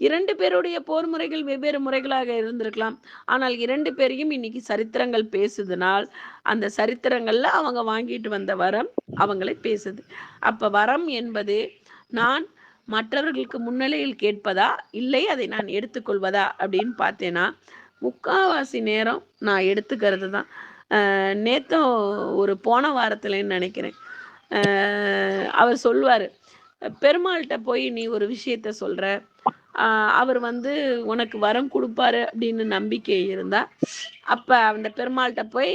2 பேருடைய போர் முறைகள் வெவ்வேறு முறைகளாக இருந்திருக்கலாம். ஆனால் 2 பேரையும் இன்னைக்கு சரித்திரங்கள் பேசுதுனால், அந்த சரித்திரங்கள்ல அவங்க வாங்கிட்டு வந்த வரம் அவங்களை பேசுது. அப்ப வரம் என்பது நான் மற்றவர்களுக்கு முன்னிலையில் கேட்பதா, இல்லை அதை நான் எடுத்துக்கொள்வதா அப்படின்னு பார்த்தேன்னா, முக்காவாசி நேரம் நான் எடுத்துக்கிறது தான். நேத்தும் ஒரு போன வாரத்துலன்னு நினைக்கிறேன், அவர் சொல்லுவார், பெருமாள்கிட்ட போய் நீ ஒரு விஷயத்த சொல்ற, அவர் உனக்கு வரம் கொடுப்பாரு அப்படின்னு நம்பிக்கை இருந்தா, அப்ப அந்த பெருமாள்கிட்ட போய்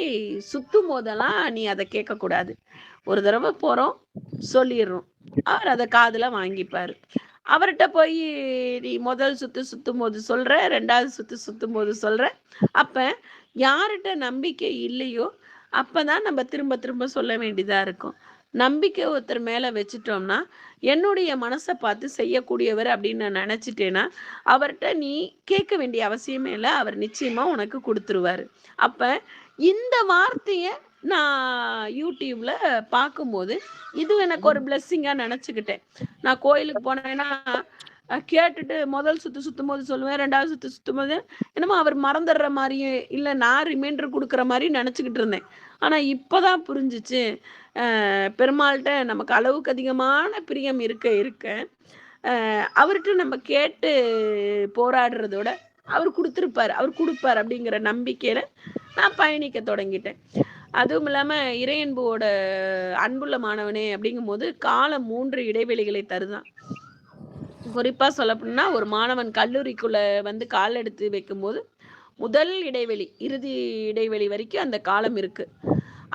சுத்தும் போதெல்லாம் நீ அதை கேட்கக்கூடாது. ஒரு தடவை போறோம், சொல்லிடுறோம், அவர் அதை காதுல வாங்கிப்பாரு. அவர்கிட்ட போய் நீ முதல் சுத்து சுத்தும் போது சொல்ற, 2வது சுத்து சுத்தும் போது சொல்ற, அப்ப யார்கிட்ட நம்பிக்கை இல்லையோ அப்பதான் நம்ம திரும்ப திரும்ப சொல்ல வேண்டியதா இருக்கும். நம்பிக்கை ஒருத்தர் மேல வச்சுட்டோம்னா, என்னுடைய மனசை பார்த்து செய்யக்கூடியவர் அப்படின்னு நான் நினைச்சிட்டேன்னா, அவர்கிட்ட நீ கேட்க வேண்டிய அவசியமே இல்லை, அவர் நிச்சயமா உனக்கு கொடுத்துருவாரு. அப்ப இந்த வார்த்தைய நான் யூடியூப்ல பார்க்கும்போது இது எனக்கு ஒரு பிளெஸ்ஸிங்கா நினைச்சுக்கிட்டேன். நான் கோயிலுக்கு போனேன்னா கேட்டுட்டு முதல் சுத்து சுத்தும் போது சொல்லுவேன், 2வது சுத்து சுத்தும் போது என்னமோ அவர் மறந்துடுற மாதிரியே, இல்லை நான் ரிமைண்டர் கொடுக்குற மாதிரி நினச்சிக்கிட்டு இருந்தேன். ஆனால் இப்போதான் புரிஞ்சிச்சு, பெருமாள்கிட்ட நமக்கு அளவுக்கு அதிகமான பிரியம் இருக்க இருக்க அவர்கிட்ட நம்ம கேட்டு போராடுறதோட அவர் கொடுத்துருப்பார், அவர் கொடுப்பார் அப்படிங்கிற நம்பிக்கையில நான் பயணிக்க தொடங்கிட்டேன். அதுவும் இல்லாமல் இறையன்புவோட அன்புள்ள மாணவனே அப்படிங்கும் போது காலம் 3 இடைவெளிகளை தருதான். குறிப்பாக சொல்லப்போனா, ஒரு மாணவன் கல்லூரிக்குள்ள கால் எடுத்து வைக்கும்போது முதல் இடைவெளி, இறுதி இடைவெளி வரைக்கும் அந்த காலம் இருக்கு.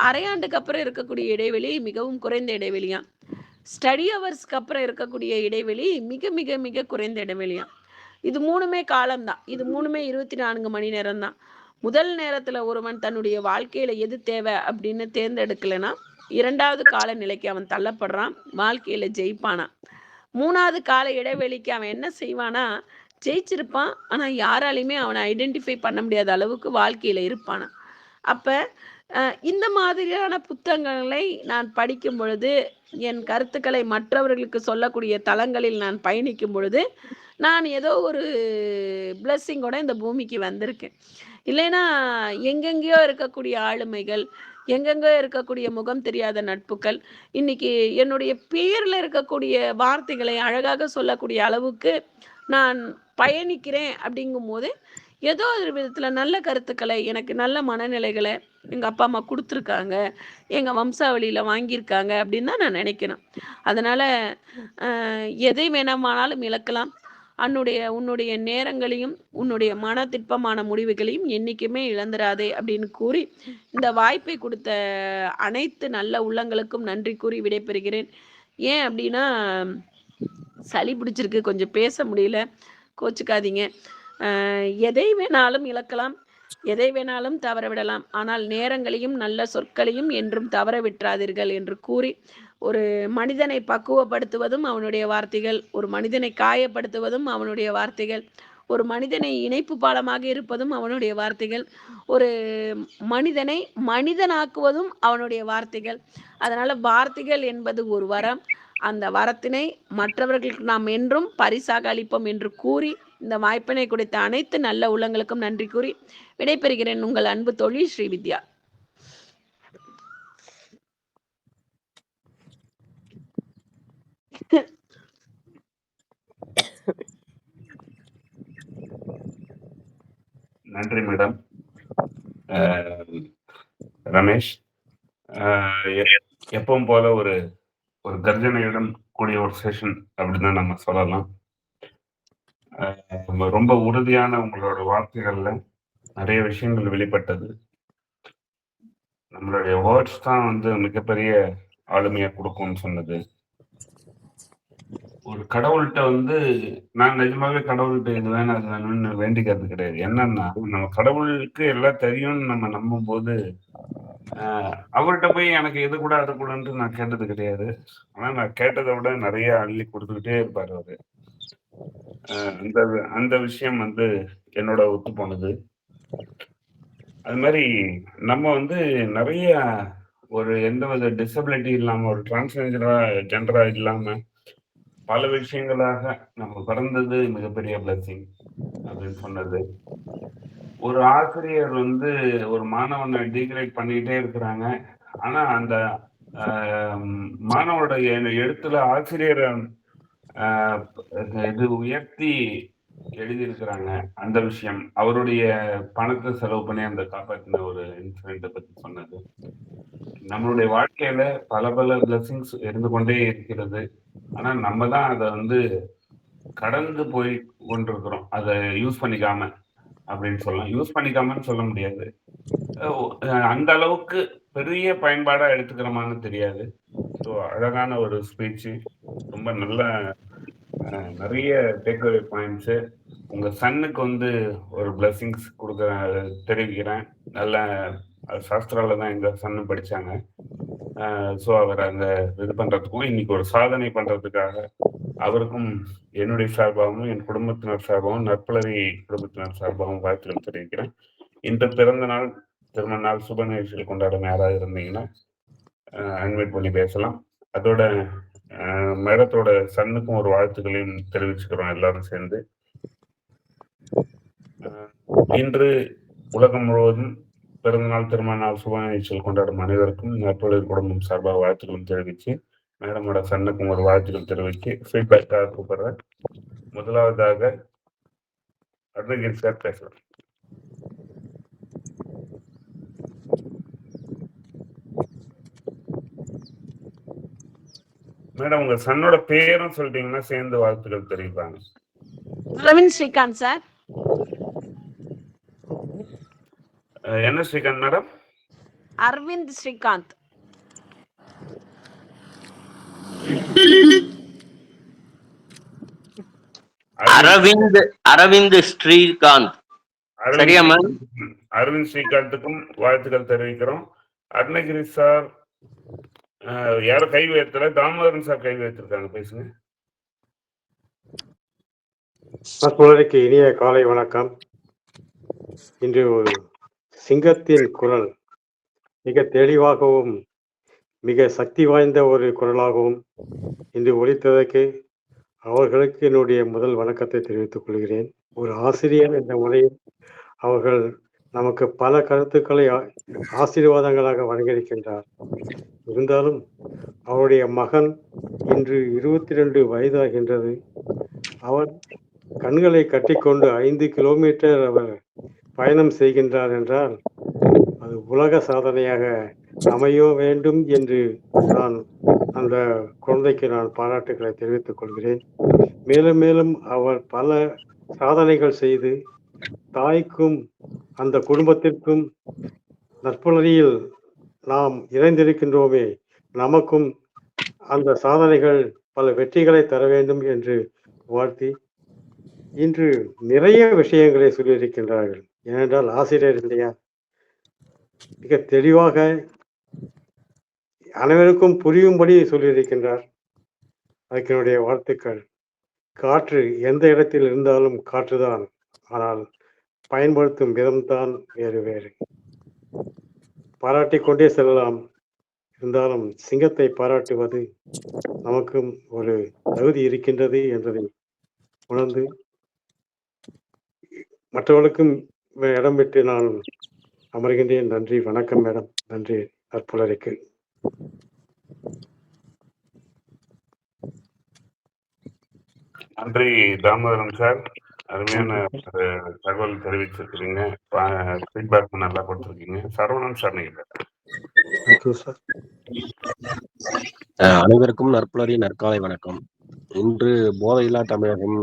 அரையாண்டுக்கு அப்புறம் இருக்கக்கூடிய இடைவெளி மிகவும் குறைந்த இடைவெளியா. ஸ்டடி ஹவர்ஸ்க்கு அப்புறம் இருக்கக்கூடிய இடைவெளி மிக மிக மிக குறைந்த இடைவெளியா. இது 3மே காலம்தான். இது 3மே 24 மணி நேரம் தான். முதல் நேரத்துல ஒருவன் தன்னுடைய வாழ்க்கையில எது தேவை அப்படின்னு தேர்ந்தெடுக்கலைன்னா 2வது கால நிலைக்கு அவன் தள்ளப்படுறான், வாழ்க்கையில ஜெயிப்பானா. 3வது கால இடைவெளிக்கு அவன் என்ன செய்வானா, ஜெயிச்சிருப்பான், ஆனா யாராலையுமே அவனை ஐடென்டிஃபை பண்ண முடியாத அளவுக்கு வாழ்க்கையில இருப்பானா. அப்ப இந்த மாதிரியான புத்தகங்களை நான் படிக்கும் பொழுது, என் கருத்துக்களை மற்றவர்களுக்கு சொல்லக்கூடிய தளங்களில் நான் பயணிக்கும் பொழுது, நான் ஏதோ ஒரு பிளெஸ்ஸிங்கோட இந்த பூமிக்கு வந்திருக்கேன். இல்லைன்னா எங்கெங்கேயோ இருக்கக்கூடிய ஆளுமைகள், எங்கெங்கோ இருக்கக்கூடிய முகம் தெரியாத நட்புகள் இன்னைக்கு என்னுடைய பேர்ல இருக்கக்கூடிய வார்த்தைகளை அழகாக சொல்லக்கூடிய அளவுக்கு நான் பயணிக்கிறேன். அப்படிங்கும் போது ஏதோ ஒரு விதத்துல நல்ல கருத்துக்களை, எனக்கு நல்ல மனநிலைகளை எங்க அப்பா அம்மா கொடுத்துருக்காங்க, எங்க வம்சாவளியில வாங்கியிருக்காங்க அப்படின்னு தான் நான் நினைக்கிறேன். அதனால எதை வேணாமானாலும் இழக்கலாம், உன்னுடைய நேரங்களையும் உன்னுடைய மன திட்பமான முடிவுகளையும் என்னைக்குமே இழந்துராதே அப்படின்னு கூறி, இந்த வாய்ப்பை கொடுத்த அனைத்து நல்ல உள்ளங்களுக்கும் நன்றி கூறி விடைபெறுகிறேன். ஏன் அப்படின்னா, சளி பிடிச்சிருக்கு, கொஞ்சம் பேச முடியல, கோச்சுக்காதீங்க. எதை வேணாலும் இழக்கலாம், எதை வேணாலும் தவற விடலாம், ஆனால் நேரங்களையும் நல்ல சொற்களையும் என்றும் தவற விட்டுறாதீர்கள் என்று கூறி, ஒரு மனிதனை பக்குவப்படுத்துவதும் அவனுடைய வார்த்தைகள், ஒரு மனிதனை காயப்படுத்துவதும் அவனுடைய வார்த்தைகள், ஒரு மனிதனை இணைப்பு பாலமாக இருப்பதும் அவனுடைய வார்த்தைகள், ஒரு மனிதனை மனிதனாக்குவதும் அவனுடைய வார்த்தைகள். அதனால வார்த்தைகள் என்பது ஒரு வரம். அந்த வரத்தினை மற்றவர்களுக்கு நாம் என்றும் பரிசாக அளிப்போம் என்று கூறி, இந்த வாய்ப்பினை கொடுத்த அனைத்து நல்ல உள்ளங்களுக்கும் நன்றி கூறி விடைபெறுகிறேன். உங்கள் அன்பு தோழி ஸ்ரீவித்யா. நன்றி மேடம். ரமேஷ், எப்பவும் போல ஒரு கர்ஜனையுடன் கூடிய ஒரு செஷன் அப்படின்னு தான் நம்ம சொல்லலாம். ரொம்ப உறுதியான உங்களோட வார்த்தைகள்ல நிறைய விஷயங்கள் வெளிப்பட்டது. நம்மளுடைய வேர்ட்ஸ் தான் வந்து மிகப்பெரிய ஆளுமையை கொடுக்கும்னு சொன்னது. ஒரு கடவுள்கிட்ட வந்து நான் நிஜமாவே கடவுள்கிட்ட இது வேணும் அது வேணும்னு வேண்டிக்கிறது கிடையாது. என்னன்னா நம்ம கடவுளுக்கு எல்லாம் தெரியும்னு நம்ம நம்பும்போது அவர்கிட்ட போய் எனக்கு இது கூட அது கூடன்ட்டு நான் கேட்டது கிடையாது. ஆனா நான் கேட்டதை விட நிறைய அள்ளி கொடுத்துக்கிட்டே இருப்பாரு அவரு. அந்த அந்த விஷயம் வந்து என்னோட ஒத்து போனது. அது மாதிரி நம்ம வந்து நிறைய ஒரு எந்தவித டிசபிலிட்டி இல்லாம ஒரு ஜெண்டரா இல்லாம பல விஷயங்களாக நம்ம பிறந்தது மிகப்பெரிய பிளஸிங் அப்படின்னு சொன்னது. ஒரு ஆசிரியர் வந்து ஒரு மாணவனை டீக்ரேட் பண்ணிக்கிட்டே இருக்கிறாங்க. ஆனா அந்த மாணவனோட எழுத்துல ஆசிரியரை இது உயர்த்தி எழுதியிருக்கிறாங்க. அந்த விஷயம் அவருடைய பணத்தை செலவு பண்ணி அந்த காப்பாற்றின ஒரு இன்சிடென்ட்டை பத்தி சொன்னது. நம்மளுடைய வாழ்க்கையில பல பல பிளஸிங்ஸ் இருந்து கொண்டே இருக்கிறது. ஆனா நம்ம தான் அதை வந்து கடந்து போய் கொண்டிருக்கிறோம். அதை யூஸ் பண்ணிக்காம அப்படின்னு சொல்லலாம். யூஸ் பண்ணிக்காமன்னு சொல்ல முடியாது. அந்த அளவுக்கு பெரிய பயன்பாடா எடுத்துக்கிறோமான்னு தெரியாது. ஸோ அழகான ஒரு ஸ்பீச், ரொம்ப நல்ல நிறைய டேக்அவே பாயிண்ட்ஸு. உங்க சன்னுக்கு வந்து ஒரு பிளஸிங்ஸ் தெரிவிக்கிறேன். நல்ல சாஸ்திரால தான் எங்க சன்னு படிச்சாங்க. ஸோ அவர் அந்த இது பண்றதுக்கும் இன்னைக்கு ஒரு சாதனை பண்றதுக்காக அவருக்கும் என்னுடைய சார்பாகவும் என் குடும்பத்தினர் சார்பாகவும் நற்பலரி குடும்பத்தினர் சார்பாகவும் வாழ்த்துக்கள் தெரிவிக்கிறேன். இந்த பிறந்த நாள் திருமண நாள் சுப நிகழ்ச்சிகள் கொண்டாடும் யாராவது இருந்தீங்கன்னா அன்வைட் பண்ணி பேசலாம். அதோட மேடத்தோட சன்னுக்கும் ஒரு வாழ்த்துக்களையும் தெரிவிச்சுக்கிறோம் எல்லாரும் சேர்ந்து. இன்று உலகம் முழுவதும் பிறந்தநாள் திருமண நாள் சுப நிகழ்ச்சிகள் கொண்டாடும் அனைவருக்கும் நற்பொழில் குடும்பம் சார்பாக வாழ்த்துக்களும் தெரிவித்து மேடமோட சன்னுக்கும் ஒரு வாழ்த்துக்கள் தெரிவித்து ஃபீட்பேக்காக கூப்பிடுறேன். முதலாவதாக அருணகிரி சார் பேசுறேன். மேடம் உங்க சன்னோட பேரும் சொல்லிட்டீங்கன்னா சேர்ந்து வாழ்த்துக்கள் தெரிவிப்பாங்க. அரவிந்த் ஸ்ரீகாந்த் சார். என்ன ஸ்ரீகாந்த் மேடம்? அரவிந்த் ஸ்ரீகாந்த். அரவிந்த் ஸ்ரீகாந்த். சரியா மேம்? அரவிந்த் ஸ்ரீகாந்துக்கும் வாழ்த்துக்கள் தெரிவிக்கிறோம். அருணகிரி சார் யாரும் கை உயர்த்தல, தாமோதரன் சார் கை உயர்த்திருக்காங்க, பேசுங்க. நற்பொழுதுக்கு இனிய காலை வணக்கம். இன்று ஒரு சிங்கத்தின் குரல் மிக தெளிவாகவும் மிக சக்தி வாய்ந்த ஒரு குரலாகவும் இன்று ஒலித்ததற்கு அவர்களுக்கு என்னுடைய முதல் வணக்கத்தை தெரிவித்துக் கொள்கிறேன். ஒரு ஆசிரியர் என்ற முறையில் அவர்கள் நமக்கு பல கருத்துக்களை ஆசீர்வாதங்களாக வழங்கியிருக்கின்றார். இருந்தாலும் அவருடைய மகன் இன்று 22 வயதாகின்றது. அவர் கண்களை கட்டிக்கொண்டு 5 கிலோமீட்டர் அவர் பயணம் செய்கின்றார் என்றால் அது உலக சாதனையாக அமைய வேண்டும் என்று நான் அந்த குழந்தைக்கு நான் பாராட்டுகளை தெரிவித்துக் கொள்கிறேன். மேலும் மேலும் அவர் பல சாதனைகள் செய்து தாய்க்கும் அந்த குடும்பத்திற்கும் நற்புலரியில் நாம் இணைந்திருக்கின்றோமே, நமக்கும் அந்த சாதனைகள் பல வெற்றிகளை தர வேண்டும் என்று வாழ்த்தி இன்று நிறைய விஷயங்களை சொல்லியிருக்கின்றார்கள். ஏனென்றால் ஆசிரியர் இல்லையா, மிக தெளிவாக அனைவருக்கும் புரியும்படி சொல்லியிருக்கின்றார். அதுக்கு என்னுடைய வாழ்த்துக்கள். காற்று எந்த இடத்தில் இருந்தாலும் காற்றுதான், ஆனால் பயன்படுத்தும் விதம்தான் வேறு வேறு. பாராட்டிக் கொண்டே செல்லலாம். இருந்தாலும் சிங்கத்தை பாராட்டுவது நமக்கும் ஒரு தகுதி இருக்கின்றது என்பதை உணர்ந்து மற்றவர்களுக்கும் இடம் விட்டு நான் அமர்கின்றேன். நன்றி, வணக்கம் மேடம். நன்றி நற்புலருக்கு. நன்றி தாமோதரன் சார், அருமையான தகவல் தெரிவிச்சிருக்கிறீங்க. ஃபீட்பேக் நல்லா கொடுத்துருக்கீங்க. சரவணன் சார் நீங்க. அனைவருக்கும் நற்புலரி நற்காலை வணக்கம். இன்று போதையில்லா தமிழகம்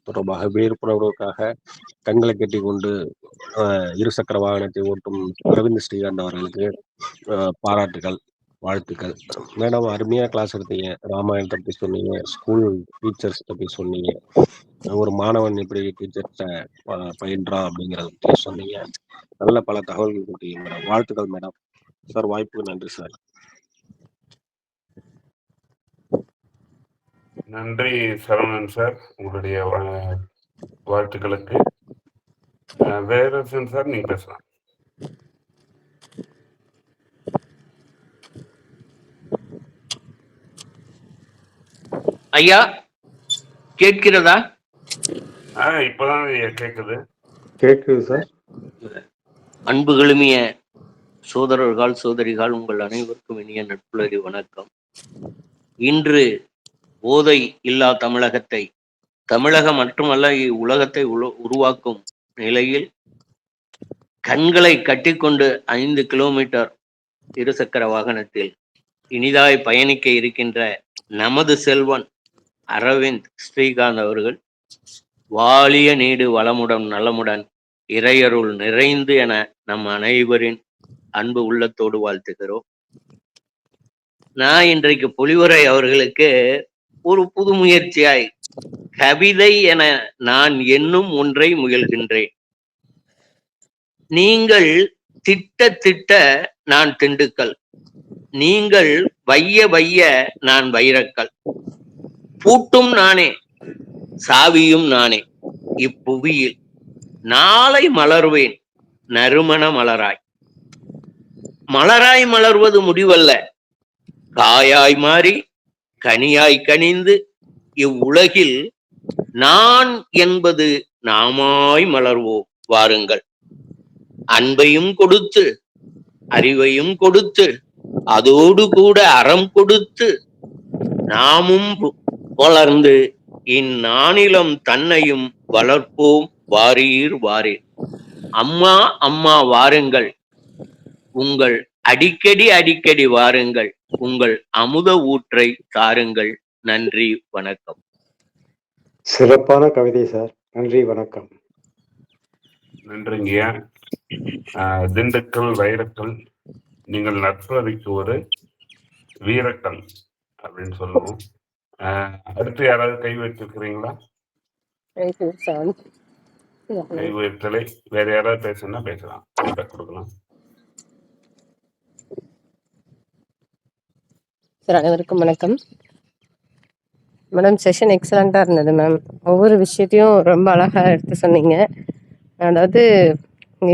தொடர்பாக விழிப்புணர்வுக்காக கண்களை கட்டி கொண்டு இருசக்கர வாகனத்தை ஓட்டும் அரவிந்த் ஸ்ரீகாந்த் அவர்களுக்கு பாராட்டுகள், வாழ்த்துக்கள். மேடம் அருமையாக கிளாஸ் எடுத்தீங்க. ராமாயணத்தை பற்றி சொன்னீங்க, ஸ்கூல் டீச்சர்ஸ் பற்றி சொன்னீங்க, ஒரு மாணவன் எப்படி டீச்சர்ஸை பயின்றான் அப்படிங்கிறத பற்றி சொன்னீங்க. நல்ல பல தகவல்கள் கொடுத்தீங்க மேடம். வாழ்த்துக்கள் மேடம். சார் வாய்ப்புக்கு நன்றி சார். நன்றி சரவணன் சார், உங்களுடைய வாழ்த்துக்களுக்கு. வேற சார் நீங்க பேசலாம். ஐயா கேட்கிறதா? இப்பதான் கேக்குது. கேட்குது சார். அன்பு கழுமிய சோதரர்கள் சோதரிகள் உங்கள் அனைவருக்கும் இனிய நட்புலரி வணக்கம். இன்று போதை இல்லா தமிழகத்தை, தமிழகம் மட்டுமல்ல உலகத்தை உருவாக்கும் நிலையில் கண்களை கட்டிக்கொண்டு 5 கிலோமீட்டர் இருசக்கர வாகனத்தில் இனிதாய் பயணிக்க இருக்கின்ற நமது செல்வன் அரவிந்த் ஸ்ரீகாந்த் அவர்கள் வாழிய நீடு வளமுடன் நலமுடன் இறையருள் நிறைந்து என நம் அனைவரின் அன்பு உள்ளத்தோடு வாழ்த்துகிறோம். நான் இன்றைக்கு பொலிவுரை அவர்களுக்கு ஒரு புது முயற்சியாய் கவிதை என நான் என்னும் ஒன்றை முயல்கின்றேன். நீங்கள் திட்ட திட்ட நான் திண்டுக்கல், நீங்கள் வைய வைய நான் வைரக்கல், பூட்டும் நானே சாவியும் நானே, இப்புவியில் நாளை மலர்வேன் நறுமண மலராய். மலராய் மலர்வது முடிவல்ல, காயாய் மாறி கனியாய் கனிந்து இவ்வுலகில் நான் என்பது நாமாய் மலர்வோம் வாருங்கள். அன்பையும் கொடுத்து அறிவையும் கொடுத்து அதோடு கூட அறம் கொடுத்து நாமும் வளர்ந்து இந்நானிலம் தன்னையும் வளர்ப்போம் வாரீர் வாரீர். அம்மா அம்மா வாருங்கள், உங்கள் அடிக்கடி அடிக்கடி வாருங்கள், உங்கள் அமுத ஊற்றை தாருங்கள். நன்றி வணக்கம். சிறப்பான கவிதை சார். நன்றி வணக்கம். நன்றிங்கய்யா. திண்டுக்கல் வைரக்கல், நீங்கள் நட்புறதுக்கு ஒரு வீரக்கல் அப்படின்னு சொல்லுவோம். அடுத்து யாராவது கை வச்சிருக்கிறீங்களா? கை உயர்த்தலை. வேற யாராவது பேசணும்னா பேசலாம், கொடுக்கலாம். சார் அனைவருக்கும் வணக்கம். மேடம் செஷன் எக்ஸலண்ட்டாக இருந்தது மேம். ஒவ்வொரு விஷயத்தையும் ரொம்ப அழகாக எடுத்து சொன்னீங்க. அதாவது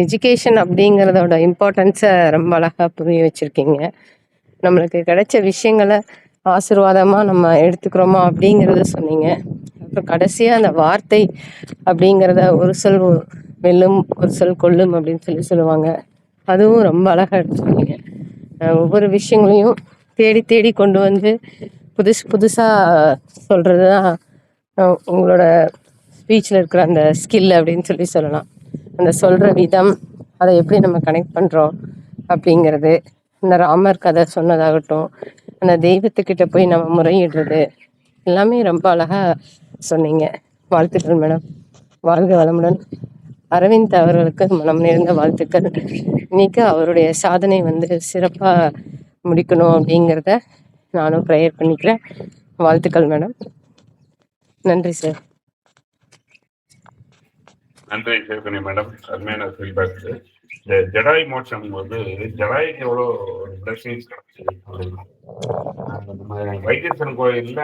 எஜுகேஷன் அப்படிங்கிறதோட இம்பார்ட்டன்ஸை ரொம்ப அழகாக புரிய வச்சுருக்கீங்க. நம்மளுக்கு கிடைச்ச விஷயங்களை ஆசீர்வாதமாக நம்ம எடுத்துக்கிறோமா அப்படிங்கிறத சொன்னீங்க. அப்புறம் கடைசியாக அந்த வார்த்தை அப்படிங்கிறத ஒரு சொல் வெல்லும் ஒரு சொல் கொல்லும் அப்படின்னு சொல்லுவாங்க. அதுவும் ரொம்ப அழகாக எடுத்து சொன்னீங்க. ஒவ்வொரு விஷயங்களையும் தேடி தேடி கொண்டு வந்து புதுசாக சொல்கிறது தான் உங்களோட ஸ்பீச்சில் இருக்கிற அந்த ஸ்கில் அப்படின்னு சொல்லலாம். அந்த சொல்கிற விதம், அதை எப்படி நம்ம கனெக்ட் பண்ணுறோம் அப்படிங்கிறது, இந்த ராமர் கதை சொன்னதாகட்டும், அந்த தெய்வத்துக்கிட்ட போய் நம்ம முறையிடுறது, எல்லாமே ரொம்ப அழகாக சொன்னீங்க. வாழ்த்துக்கள் மேடம். வாழ்க வளமுடன். அரவிந்த் அவர்களுக்கு மனம் நிறைந்த வாழ்த்துக்கள். இன்னைக்கு அவருடைய சாதனை சிறப்பாக முடிக்கணும் அப்படிங்கிறத நானும் ப்ரேயர் பண்ணிக்கிறேன். வாழ்த்துக்கள் மேடம். நன்றி சார். நன்றி சேர்கனி மேடம். அருமையான ஃபீட்பேக். இந்த ஜடாய் மோட்சம் ஜடாய்க்கு எவ்வளோ பிளஸிங்ஸ் கிடைச்சது அப்படின்னா, நம்ம வைத்தீஸ்வரன் கோயில்ல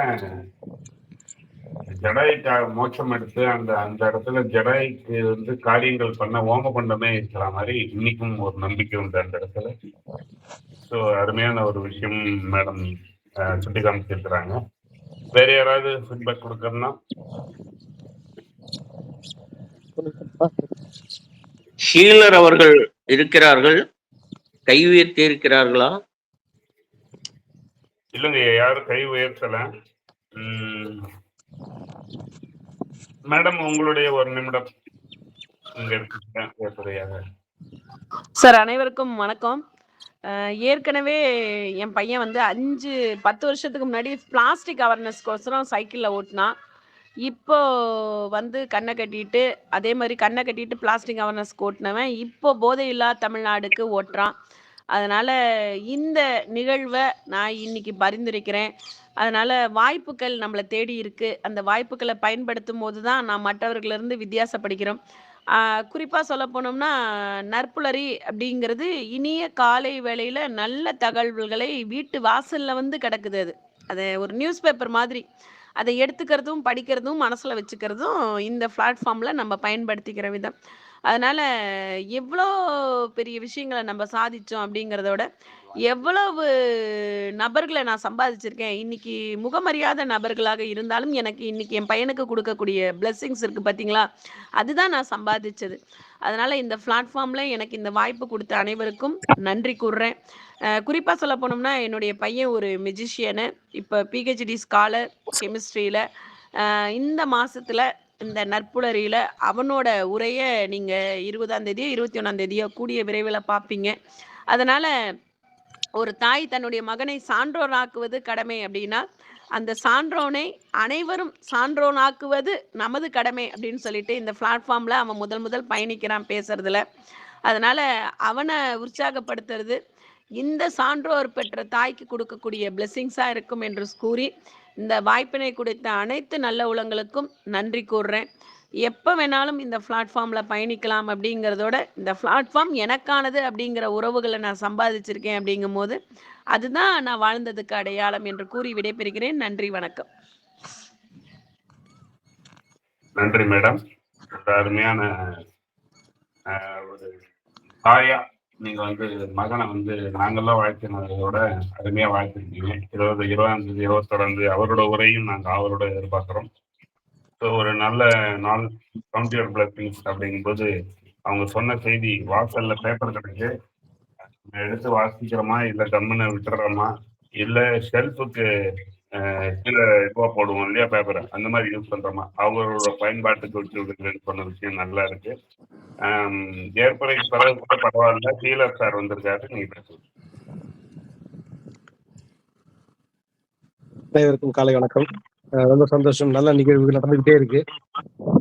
ஜடாய்க்கு மோட்சம் எடுத்து அந்த இடத்துல ஜடாய்க்கு காரியங்கள் பண்ண ஓம பண்டமே இருக்கிற மாதிரி இன்னைக்கும் ஒரு நம்பிக்கை உண்டு அந்த இடத்துல. ஸோ அருமையான ஒரு விஷயம் மேடம் சுட்டி காமிச்சிருக்கிறாங்க. வேற யாராவது ஃபீட்பேக் கொடுக்கறதுனா? ஷீலர் அவர்கள் இருக்கிறார்கள், கை உயர்த்தி இருக்கிறார்களா? இல்லைங்க, யாரும் கை உயர்த்தல. மேடம் உங்களுடைய ஒரு நிமிடம் இங்க இருக்கு. சார் அனைவருக்கும் வணக்கம். ஏற்கனவே என் பையன் 5-10 வருஷத்துக்கு முன்னாடி பிளாஸ்டிக் அவேர்னஸ்க்கோசரம் சைக்கிளில் ஓட்டினான். இப்போ வந்து கண்ணை கட்டிட்டு அதே மாதிரி கண்ணை கட்டிட்டு பிளாஸ்டிக் அவேர்னஸ் ஓட்டினவன் இப்போ போதையில்லா தமிழ்நாடுக்கு ஓட்டுறான். அதனால இந்த நிகழ்வை நான் இன்னைக்கு பரிந்துரைக்கிறேன். அதனால வாய்ப்புகள் நம்மளை தேடி இருக்கு. அந்த வாய்ப்புகளை பயன்படுத்தும் போது தான் நாம் மற்றவர்களிருந்து வித்தியாசப்படுகிறோம். குறிப்பாக சொல்ல போனோம்னா நற்புலரி அப்படிங்கிறது இனிய காலை வேளையில் நல்ல தகவல்களை வீட்டு வாசலில் வந்து கிடக்குது. அது ஒரு நியூஸ் பேப்பர் மாதிரி. அதை எடுத்துக்கிறதும் படிக்கிறதும் மனசில் வச்சுக்கிறதும் இந்த பிளாட்ஃபார்மில் நம்ம பயன்படுத்திக்கிற விதம். அதனால எவ்வளோ பெரிய விஷயங்களை நம்ம சாதிச்சோம் அப்படிங்கிறத விட எவ்வளவு நபர்களை நான் சம்பாதிச்சிருக்கேன். இன்னைக்கு முகமறியாத நபர்களாக இருந்தாலும் எனக்கு இன்னைக்கு என் பையனுக்கு கொடுக்கக்கூடிய பிளெஸ்ஸிங்ஸ் இருக்கு பார்த்தீங்களா, அதுதான் நான் சம்பாதிச்சது. அதனால இந்த பிளாட்ஃபார்ம்ல எனக்கு இந்த வாய்ப்பு கொடுத்த அனைவருக்கும் நன்றி கூறுறேன். குறிப்பாக சொல்ல போனோம்னா என்னுடைய பையன் ஒரு மெஜிஷியனு. இப்போ பிஹெச்டி ஸ்காலர் கெமிஸ்ட்ரியில். இந்த மாசத்துல இந்த நற்புலரியில் அவனோட உரையை நீங்கள் 20ஆம் தேதியோ 21ஆம் தேதியோ கூடிய விரைவில் பார்ப்பீங்க. அதனால் ஒரு தாய் தன்னுடைய மகனை சான்றோனாக்குவது கடமை அப்படின்னா அந்த சான்றோனை அனைவரும் சான்றோனாக்குவது நமது கடமை அப்படின்னு சொல்லிட்டு இந்த பிளாட்ஃபார்மில் அவன் முதல் பயணிக்கிறான் பேசுறதுல. அதனால் அவனை உற்சாகப்படுத்துறது இந்த சான்றோர் பெற்ற தாய்க்கு கொடுக்கக்கூடிய பிளெஸ்ஸிங்ஸாக இருக்கும் என்று கூறி இந்த வாய்ப்பினை கொடுத்த அனைத்து நல்ல உள்ளங்களுக்கும் நன்றி கூறுறேன். எப்போ வேணாலும் இந்த பிளாட்ஃபார்மில் பயணிக்கலாம் அப்படிங்கிறதோட இந்த பிளாட்ஃபார்ம் எனக்கானது அப்படிங்கிற உறவுகளை நான் சம்பாதிச்சிருக்கேன். அப்படிங்கும் போது அதுதான் நான் வாழ்ந்ததுக்கு அடையாளம் என்று கூறி விடைபெறுகிறேன். நன்றி, வணக்கம். நன்றி மேடம். அருமையான ஒரு தாயா நீங்க வந்து மகனை வந்து நாங்கெல்லாம் வாழ்த்தினதோட அருமையா வாழ்த்திருக்கீங்க. 20ஆம் தேதி தொடர்ந்து அவரோட உரையும் நாங்கள் அவரோட எதிர்பார்க்கிறோம். ஸோ ஒரு நல்ல நாள் கவுண்ட் யுவர் பிளஸிங்ஸ் அப்படிங்கும்போது அவங்க சொன்ன செய்தி வாசல்ல பேப்பர் கிடைக்கு எடுத்து வாசிக்கிறோமா இல்லை கம்முன்னு விட்டுறோமா இல்லை ஷெல்ஃபுக்கு கீழே இதுவா போடுவோம் இல்லையா பேப்பரை, அந்த மாதிரி யூஸ் பண்றோமா, அவங்களோட பயன்பாட்டுக்கு விட்டு விடுங்கன்னு சொன்ன விஷயம் நல்லா இருக்கு. ஏற்புரை பிறகு கூட பரவாயில்ல. டீலர் சார் வந்திருக்காரு, நீங்க பேசுங்க. அனைவருக்கும் காலை வணக்கம். ரொம்ப சந்தோஷம். நல்ல நிகழ்வுகள் நடந்துகிட்டே இருக்கு.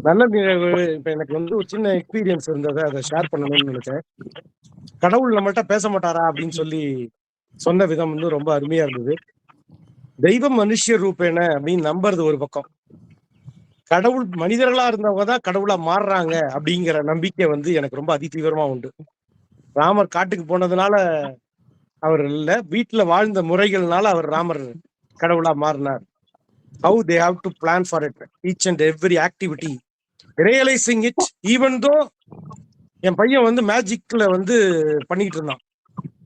நல்ல நிகழ்வு. இப்ப எனக்கு வந்து ஒரு சின்ன எக்ஸ்பீரியன்ஸ் இருந்ததை அதை ஷேர் பண்ணணும்னு நினைச்சேன். கடவுள் நம்மள்ட்ட பேச மாட்டாரா அப்படின்னு சொல்லி சொன்ன விதம் வந்து ரொம்ப அருமையா இருந்தது. தெய்வம் மனுஷ ரூபேன அப்படின்னு நம்புறது ஒரு பக்கம், கடவுள் மனிதர்களா இருந்தவங்க தான் கடவுளா மாறுறாங்க அப்படிங்கிற நம்பிக்கை வந்து எனக்கு ரொம்ப அதிதீவிரமா உண்டு. ராமர் காட்டுக்கு போனதுனால அவர் இல்ல, வீட்டுல வாழ்ந்த முறைகள்னால அவர் ராமர் கடவுளா மாறினார். How they have to plan for it, each and every activity, realizing it, even though என் பையன் வந்து மேஜிக்ல வந்து பண்ணிட்டு இருந்தான்,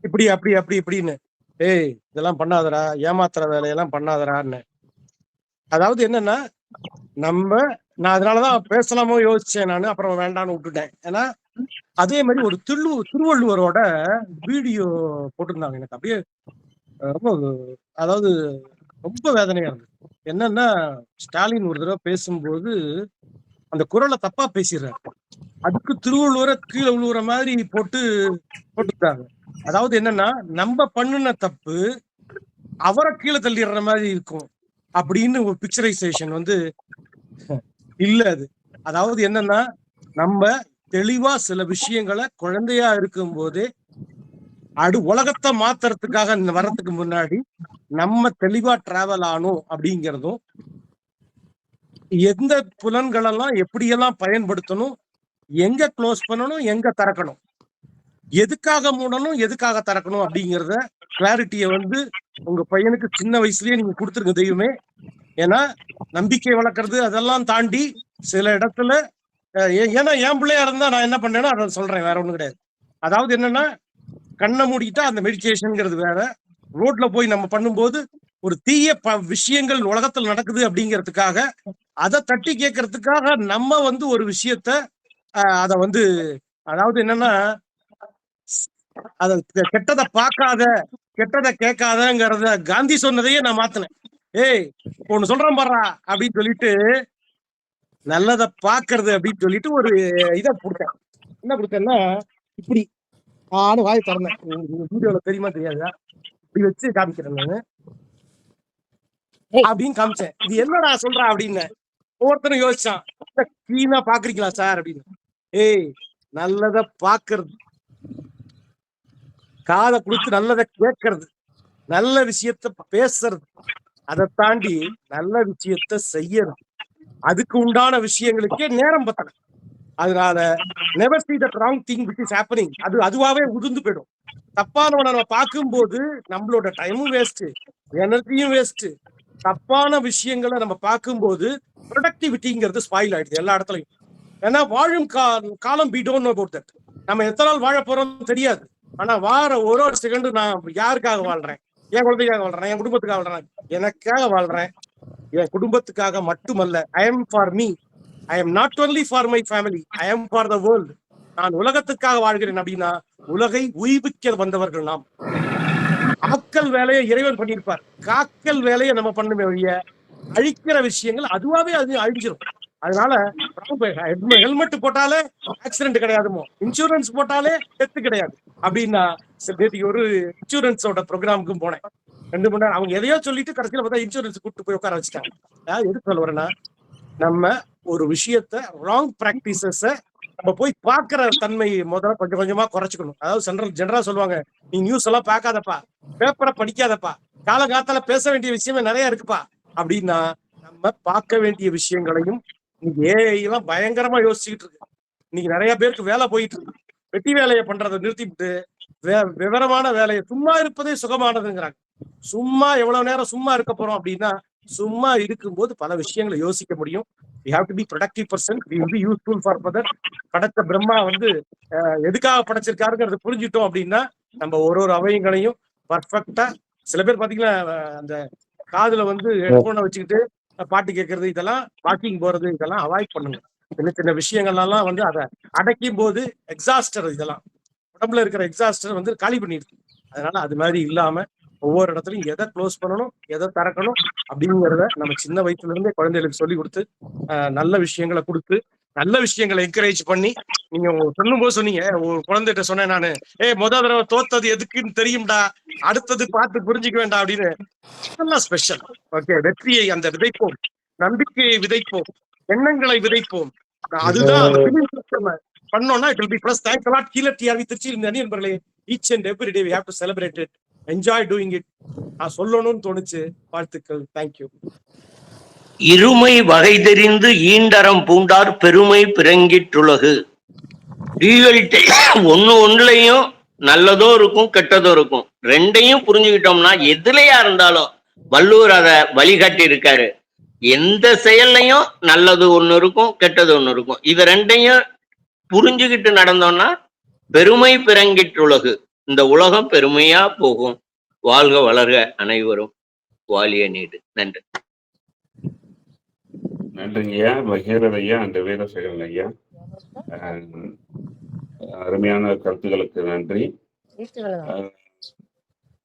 இப்படி அப்படி அப்படி இப்படின்னு, ஏய் இதெல்லாம் பண்ணாதரா, ஏமாத்துற வேலையெல்லாம் பண்ணாதரான்னு. அதாவது என்னன்னா நான் அதனாலதான் பேசலாமோ யோசிச்சேன் நான், அப்புறம் வேண்டான்னு விட்டுட்டேன். ஏன்னா அதே மாதிரி ஒரு திருவள்ளுவரோட வீடியோ போட்டிருந்தாங்க. எனக்கு அப்படியே ரொம்ப, அதாவது ரொம்ப வேதனையா இருந்தது. என்னன்னா ஸ்டாலின் ஒரு தடவை பேசும்போது அந்த குரலை தப்பா பேசிடுறாரு. அதுக்கு திருவள்ளுவரை கீழே விழுவுற மாதிரி போட்டுட்டாங்க. அதாவது என்னன்னா நம்ம பண்ணுன தப்பு அவரை கீழே தள்ளிடுற மாதிரி இருக்கும் அப்படின்னு ஒரு பிக்சரைசேஷன் வந்து இல்ல அது. அதாவது என்னன்னா நம்ம தெளிவா சில விஷயங்களை குழந்தையா இருக்கும் போதே உலகத்தை மாத்துறதுக்காக வர்றதுக்கு முன்னாடி நம்ம தெளிவா டிராவல் ஆகணும் அப்படிங்கிறதும், எந்த புலன்களெல்லாம் எப்படியெல்லாம் பயன்படுத்தணும், எங்க க்ளோஸ் பண்ணணும், எங்க திறக்கணும், எதுக்காக மூடணும், எதுக்காக திறக்கணும் அப்படிங்கிறத கிளாரிட்டியை வந்து உங்க பையனுக்கு சின்ன வயசுலயே நீங்க கொடுத்துருங்க தெய்வமே. ஏன்னா நம்பிக்கை வளர்க்கறது அதெல்லாம் தாண்டி சில இடத்துல, ஏன்னா என் பிள்ளையா இருந்தா நான் என்ன பண்ணேன்னா அதை சொல்றேன், வேற ஒண்ணும் கிடையாது. அதாவது என்னன்னா கண்ணை மூடிக்கிட்டா அந்த மெடிடேஷன்ங்கிறது வேற, ரோட்ல போய் நம்ம பண்ணும்போது ஒரு தீய விஷயங்கள் உலகத்துல நடக்குது அப்படிங்கிறதுக்காக அதை தட்டி கேட்கறதுக்காக நம்ம வந்து ஒரு விஷயத்த அத வந்து, அதாவது என்னன்னா அத கெட்டதை பார்க்காத கெட்டதை கேட்காதங்கிறத காந்தி சொன்னதையே நான் மாத்தினேன். ஏய் ஒண்ணு சொல்றேன் பாடுறா அப்படின்னு சொல்லிட்டு நல்லதை பாக்குறது அப்படின்னு சொல்லிட்டு ஒரு இதை கொடுத்தேன். என்ன கொடுத்தேன்னா இப்படி நானும் வாய் திறந்தேன். வீடியோல தெரியுமா தெரியாதா, இப்படி வச்சு காமிக்கிறேன் நானு அப்படின்னு காமிச்சேன். இது என்னடா சொல்றா அப்படின்னு. ஒவ்வொருத்தரும் யோசிச்சான், கிளீனா பாக்குறீங்களா சார் அப்படின்னு. ஏய், நல்லத பாக்குறது, காதை கொடுத்து நல்லதை கேட்கறது, நல்ல விஷயத்த பேசுறது, அதை தாண்டி நல்ல விஷயத்த செய்யறது, அதுக்கு உண்டான விஷயங்களுக்கே நேரம் பத்தல. அதனால never see that wrong thing which is happening. அது அதுவாவே உதிர்ந்து போயிடும். தப்பானவனை நம்ம பார்க்கும்போது நம்மளோட டைமும் வேஸ்ட், எனர்ஜியும் வேஸ்ட். தப்பான விஷயங்களை நம்ம பார்க்கும்போது ப்ரொடக்டிவிட்டிங்கிறது ஸ்பாயில் ஆயிடுது எல்லா இடத்துலையும். ஏன்னா வாழும் காலம் we don't know about that. நம்ம எத்தனை நாள் வாழ போறோம் தெரியாது. ஆனா வார ஒரு செகண்ட் நான் யாருக்காக வாழ்றேன்? என் குழந்தைக்காக வாழ்றேன், என் குடும்பத்துக்காக வாழ்றேன், எனக்காக வாழ்றேன். என் குடும்பத்துக்காக மட்டுமல்ல, I am for me, I am not only for my family, I am for the world. நான் உலகத்துக்காக வாழ்கிறேன் அப்படின்னா உலகை உய்விக்க வந்தவர்கள் நாம். ஆக்கல் வேலையை இறைவன் பண்ணியிருப்பார், காக்கல் வேலையை நம்ம பண்ணுமே வழிய அழிக்கிற விஷயங்கள் அதுவாவே அது அழிஞ்சிரும். அதனால ஹெல்மெட் போட்டாலே ஆக்சிடென்ட் கிடையாதுமோ, இன்சூரன்ஸ் போட்டாலே டெத்து கிடையாது அப்படின்னா, ஒரு இன்சூரன்ஸோட ப்ரோக்ராமுக்கும் போனேன். 2 மணி நேரம் அவங்க எதையோ சொல்லிட்டு கடைசியில பார்த்தா இன்சூரன்ஸ் கூப்பிட்டு போய் உட்கார வச்சுட்டாங்க. எதுக்கு சொல்ல வரேன்னா, நம்ம ஒரு விஷயத்த ராங் பிராக்டிசஸ நம்ம போய் பாக்குற தன்மை முதல்ல கொஞ்சம் கொஞ்சமா குறைச்சிக்கணும். அதாவது ஜெனரலா சொல்லுவாங்க, நீ நியூஸ் எல்லாம் பார்க்காதப்பா, பேப்பரை படிக்காதப்பா, காலகாலத்துல பேச வேண்டிய விஷயமே நிறைய இருக்குப்பா அப்படின்னா, நம்ம பார்க்க வேண்டிய விஷயங்களையும் இன்னைக்கு ஏஐ எல்லாம் பயங்கரமா யோசிச்சுக்கிட்டு இருக்கு. இன்னைக்கு நிறைய பேருக்கு வேலை போயிட்டு இருக்கு. வெட்டி வேலையை பண்றதை நிறுத்திவிட்டு விவரமான வேலையை, சும்மா இருப்பதே சுகமானதுங்கிறாங்க. சும்மா எவ்வளவு நேரம் சும்மா இருக்க போறோம் அப்படின்னா, சும்மா இருக்கும்போது பல விஷயங்களை யோசிக்க முடியும். we have to be productive person, we will be useful for further. படைத்த பிரம்மா எதுக்காக படைச்சிருக்காருங்கிறத புரிஞ்சுட்டோம் அப்படின்னா, நம்ம ஒரு அவயங்களையும் பர்ஃபெக்டா. சில பேர் பாத்தீங்கன்னா அந்த காதுல ஹெட்போனை வச்சுக்கிட்டு பாட்டு கேட்கறது, இதெல்லாம் வாக்கிங் போறது, இதெல்லாம் அவாய்ட் பண்ணுங்க. சின்ன சின்ன விஷயங்கள்லாம் அதை அடைக்கும் போது எக்ஸாஸ்டர், இதெல்லாம் உடம்புல இருக்கிற எக்ஸாஸ்டர் காலி பண்ணிடுது. அதனால அது மாதிரி இல்லாம ஒவ்வொரு இடத்துலையும் எதை க்ளோஸ் பண்ணணும், எதை திறக்கணும் அப்படிங்கிறத நம்ம சின்ன வயசுல இருந்தே குழந்தைகளுக்கு சொல்லி கொடுத்து, நல்ல விஷயங்களை கொடுத்து, நல்ல விஷயங்களை என்கரேஜ் பண்ணி. நீங்க சொல்லும் போது சொன்னீங்க, ஒரு குழந்தைகிட்ட சொன்னேன் நானு, முதல் தடவை தோத்தது எதுக்குன்னு தெரியும்டா, அடுத்தது பார்த்து புரிஞ்சுக்க வேண்டாம் அப்படின்னு. அதெல்லாம் ஸ்பெஷல். ஓகே, வெற்றியை அந்த விதைப்போம், நம்பிக்கையை விதைப்போம், எண்ணங்களை விதைப்போம். அதுதான் அந்த பண்ணோம்னா it will be plus. Thanks a lot. கீழே டிஆர்வி திருச்சி நண்பர்களே, each and every day we have to celebrate it, enjoy doing it. நான் சொல்லணும்னு தோணுச்சு. வாழ்த்துக்கள். தேங்க்யூ. இருமை வகை தெரிந்து ஈண்டரம் பூண்டார் பெருமை பிறங்கிற்றுலகு. டியூவலிட்டி ஒண்ணுலயும் நல்லதோ இருக்கும், கெட்டதோ இருக்கும். ரெண்டையும் புரிஞ்சுக்கிட்டோம்னா எதுலையா இருந்தாலும் வள்ளுவர் அதை வழிகாட்டி இருக்காரு. எந்த செயல்லையும் நல்லது ஒண்ணு இருக்கும், கெட்டது ஒண்ணு இருக்கும். இது ரெண்டையும் புரிஞ்சுக்கிட்டு நடந்தோம்னா பெருமை பிறங்கிற்றுலகு, இந்த உலகம் பெருமையா போகும். வாழ்க வளர்க அனைவரும், வாழிய நீடு. நன்றி. நன்றிங்கய்யா, பகீரத் ஐயா அண்ட் வீரசேகரன் ஐயா. அருமையான கருத்துக்களுக்கு நன்றி.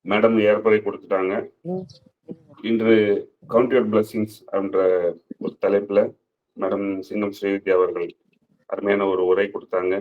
மேடம் ஏற்பதை கொடுத்துட்டாங்க. இன்று கவுண்ட் யுவர் பிளஸிங்ஸ் என்ற ஒரு தலைப்புல மேடம் சிங்கம் ஸ்ரீவித்யா அவர்கள் அருமையான ஒரு உரை கொடுத்தாங்க.